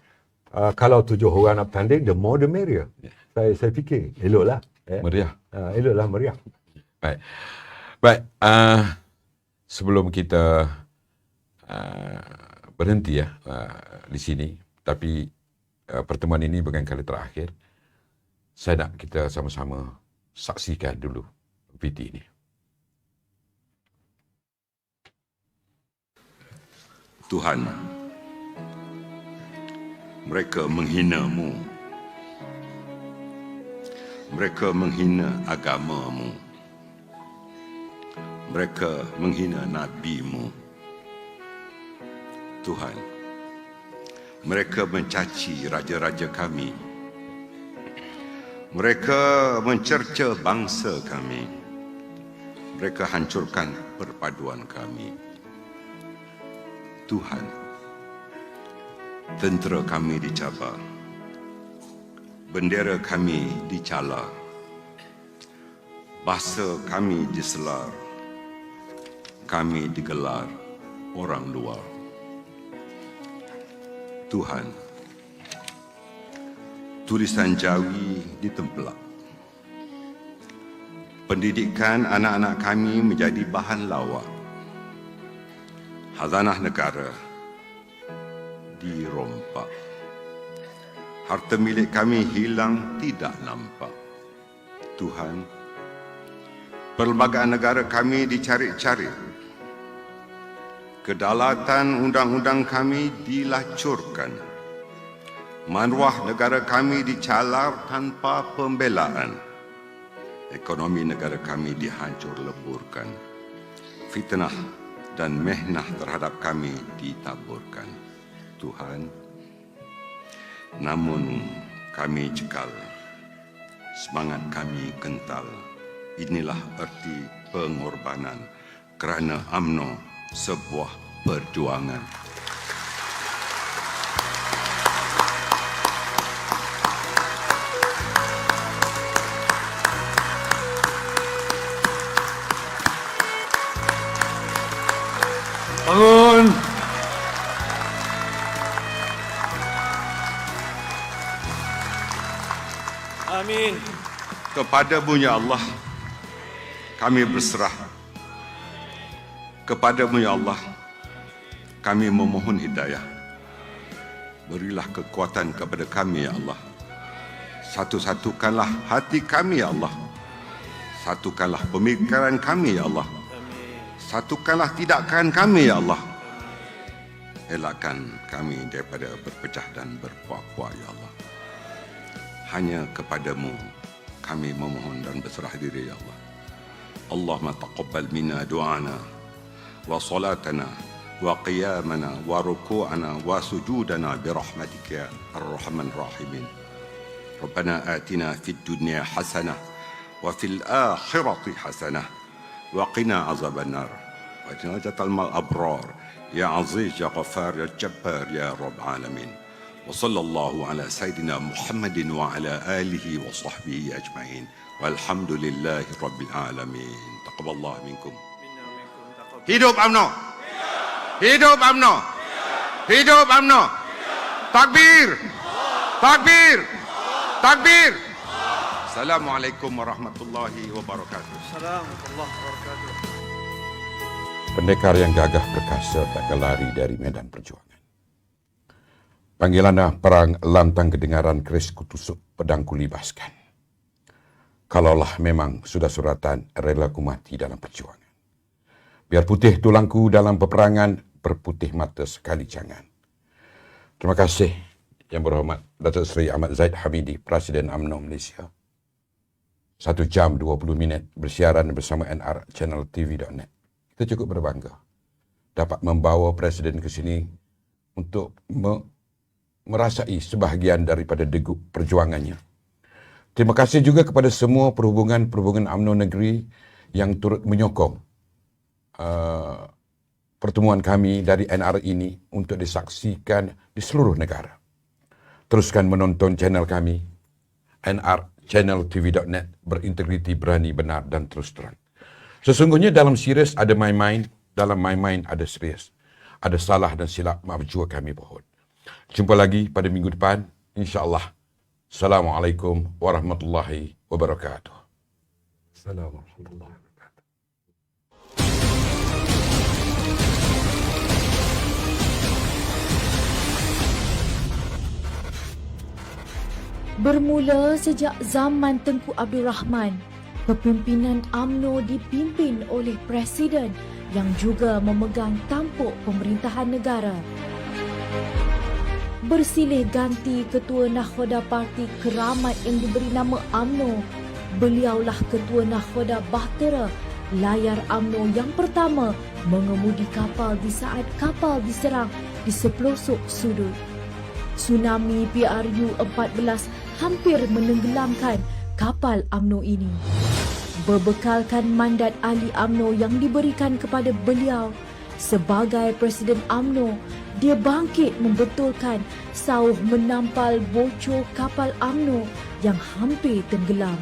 kalau 7 orang nak bertanding, the more the merrier. Saya fikir eloklah. Ya. Meriah. Eloklah meriah. Baik. Sebelum kita berhenti di sini, tapi pertemuan ini bukan kali terakhir. Saya nak kita sama-sama saksikan dulu VT ini. Tuhan, mereka menghina-Mu. Mereka menghina agama-Mu. Mereka menghina Nabi-Mu. Tuhan, mereka mencaci raja-raja kami. Mereka mencerca bangsa kami. Mereka hancurkan perpaduan kami. Tuhan, tentera kami dicabar, bendera kami dicala, bahasa kami diselar, kami digelar orang luar. Tuhan, tulisan Jawi ditempelak, pendidikan anak-anak kami menjadi bahan lawak, Khazanah negara dirompak. Harta milik kami hilang tidak nampak. Tuhan, perlembagaan negara kami dicari-cari. Kedaulatan undang-undang kami dilacurkan. Maruah negara kami dicalar tanpa pembelaan. Ekonomi negara kami dihancur leburkan. Fitnah dan mehnah terhadap kami ditaburkan. Tuhan, namun kami cekal, semangat kami kental. Inilah erti pengorbanan kerana UMNO sebuah perjuangan. Bangun! Amin. Kepada-Mu ya Allah, kami berserah. Kepada-Mu ya Allah, kami memohon hidayah. Berilah kekuatan kepada kami ya Allah. Satu-satukanlah hati kami ya Allah. Satukanlah pemikiran kami ya Allah. Satukanlah tindakan kami ya Allah. Elakkan kami daripada berpecah dan berpuak-puak ya Allah. Hanya kepadamu kami memohon dan berserah diri ya Allah. Allahumma taqabbal minna du'ana wa salatana wa qiyamana wa ruku'ana wa sujudana birahmatika ar-rahman rahimin. Rabbana atina fid dunya hasanah wa fil akhirati hasanah wa qina azaban nar. Wa jinajatal mal abrar ya aziz ya ghaffar ya jabbar ya rabb alamin. وصلى الله على سيدنا محمد وعلى آله وصحبه أجمعين والحمد لله رب العالمين. تقبل الله منكم. Hidup UMNO! Hidup UMNO! Hidup UMNO! Takbir! Takbir! Takbir! Assalamualaikum warahmatullahi wabarakatuh. Assalamualaikum warahmatullahi wabarakatuh. Pendekar yang gagah perkasa tak lari dari medan perjuangan. Panggilan perang lantang kedengaran keris kutusuk pedang kulibaskan. Kalaulah memang sudah suratan rela ku mati dalam perjuangan. Biar putih tulangku dalam peperangan, berputih mata sekali jangan. Terima kasih Yang Berhormat Datuk Seri Ahmad Zaid Hamidi, Presiden UMNO Malaysia. 1 jam 20 minit bersiaran bersama NR Channel TV.net. Kita cukup berbangga dapat membawa Presiden ke sini untuk merasai sebahagian daripada degup perjuangannya. Terima kasih juga kepada semua perhubungan UMNO negeri yang turut menyokong pertemuan kami dari NR ini untuk disaksikan di seluruh negara. Teruskan menonton channel kami, NR Channel TV.net, berintegriti, berani, benar dan terus terang. Sesungguhnya dalam serius ada main-main, dalam main-main ada serius. Ada salah dan silap, maaf jua kami mohon. Jumpa lagi pada minggu depan, insya-Allah. Assalamualaikum warahmatullahi wabarakatuh. Assalamualaikum warahmatullahi wabarakatuh. Bermula sejak zaman Tengku Abdul Rahman, kepimpinan UMNO dipimpin oleh Presiden yang juga memegang tampuk pemerintahan negara. Bersilih ganti Ketua Nakhoda Parti Keramat yang diberi nama UMNO, beliaulah Ketua Nakhoda Bahtera, layar UMNO yang pertama mengemudi kapal di saat kapal diserang di sepelosok sudut. Tsunami PRU-14 hampir menenggelamkan kapal UMNO ini. Berbekalkan mandat ahli UMNO yang diberikan kepada beliau sebagai Presiden UMNO, dia bangkit membetulkan sauh menampal bocor kapal UMNO yang hampir tenggelam.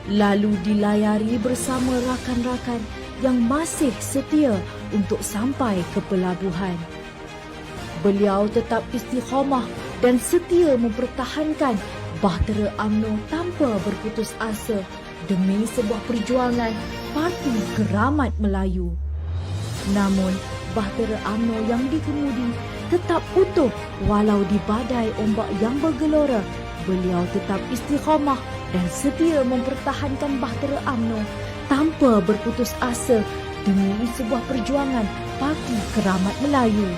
Lalu dilayari bersama rakan-rakan yang masih setia untuk sampai ke pelabuhan. Beliau tetap istiqamah dan setia mempertahankan bahtera UMNO tanpa berputus asa demi sebuah perjuangan Parti Keramat Melayu. Namun, bahtera UMNO yang dikemudi tetap utuh walau di badai ombak yang bergelora. Beliau tetap istiqamah dan setia mempertahankan bahtera UMNO tanpa berputus asa demi sebuah perjuangan Parti Keramat Melayu.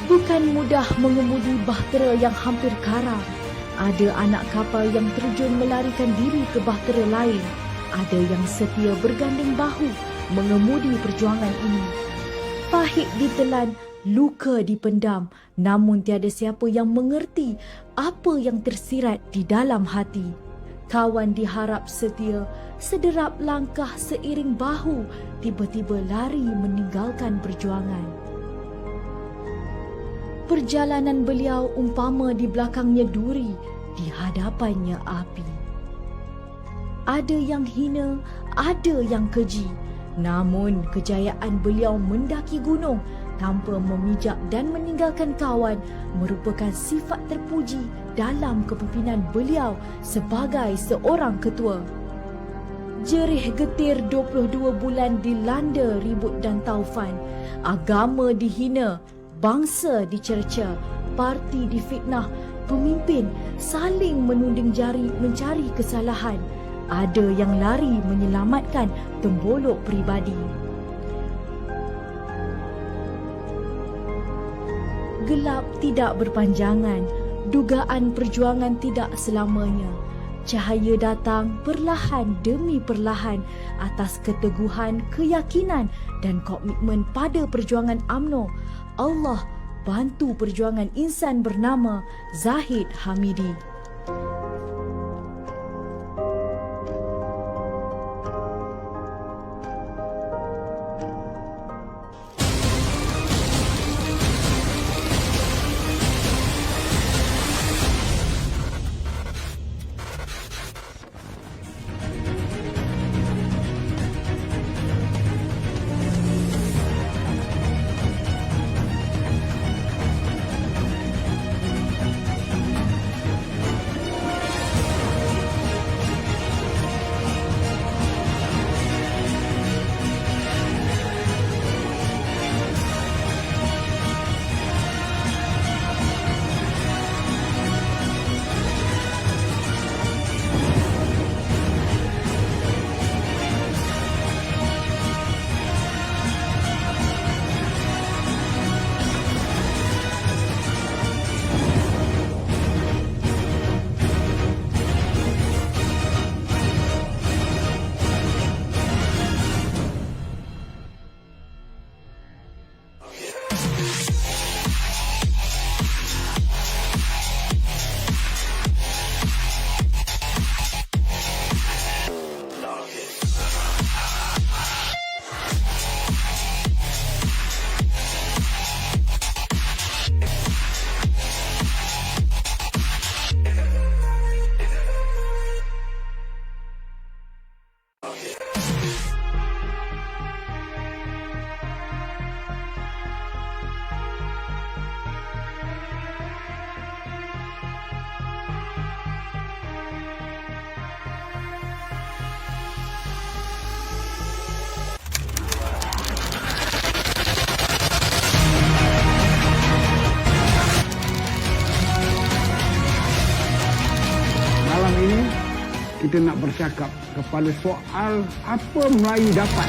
Bukan mudah mengemudi bahtera yang hampir karam. Ada anak kapal yang terjun melarikan diri ke bahtera lain. Ada yang setia bergandeng bahu mengemudi perjuangan ini. Pahit ditelan, luka dipendam, namun tiada siapa yang mengerti apa yang tersirat di dalam hati. Kawan diharap setia, sederap langkah seiring bahu, tiba-tiba lari meninggalkan perjuangan. Perjalanan beliau umpama di belakangnya duri, di hadapannya api. Ada yang hina, ada yang keji. Namun kejayaan beliau mendaki gunung tanpa memijak dan meninggalkan kawan merupakan sifat terpuji dalam kepimpinan beliau sebagai seorang ketua. Jerih getir 22 bulan dilanda ribut dan taufan. Agama dihina, bangsa dicerca, parti difitnah, pemimpin saling menunding jari mencari kesalahan. Ada yang lari menyelamatkan tembolok peribadi. Gelap tidak berpanjangan, dugaan perjuangan tidak selamanya. Cahaya datang perlahan demi perlahan atas keteguhan, keyakinan dan komitmen pada perjuangan UMNO. Allah bantu perjuangan insan bernama Zahid Hamidi. kita nak bercakap kepada soal apa Melayu dapat.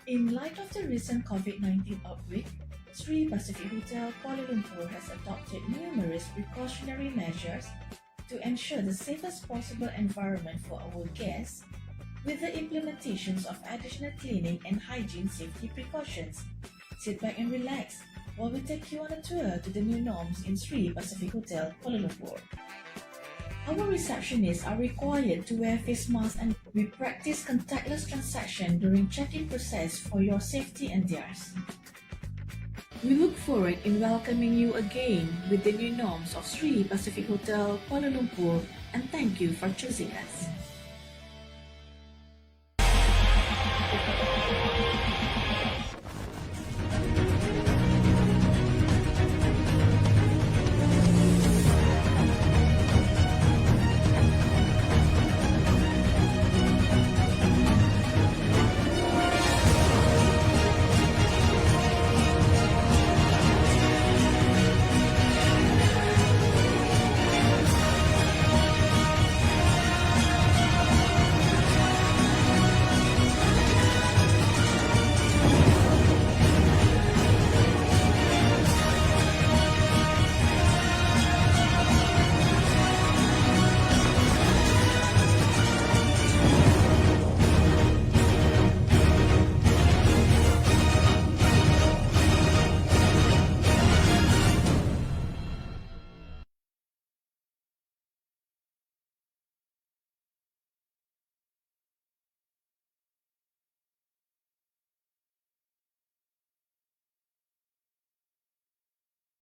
In light of the recent COVID-19 outbreak, Sri Pacific Hotel Kuala Lumpur has adopted numerous precautionary measures to ensure the safest possible environment for our guests, with the implementations of additional cleaning and hygiene safety precautions. Sit back and relax while we take you on a tour to the new norms in Sri Pacific Hotel Kuala Lumpur. Our receptionists are required to wear face masks, and we practice contactless transaction during check-in process for your safety and theirs. We look forward in welcoming you again with the new norms of Sri Pacific Hotel Kuala Lumpur, and thank you for choosing us.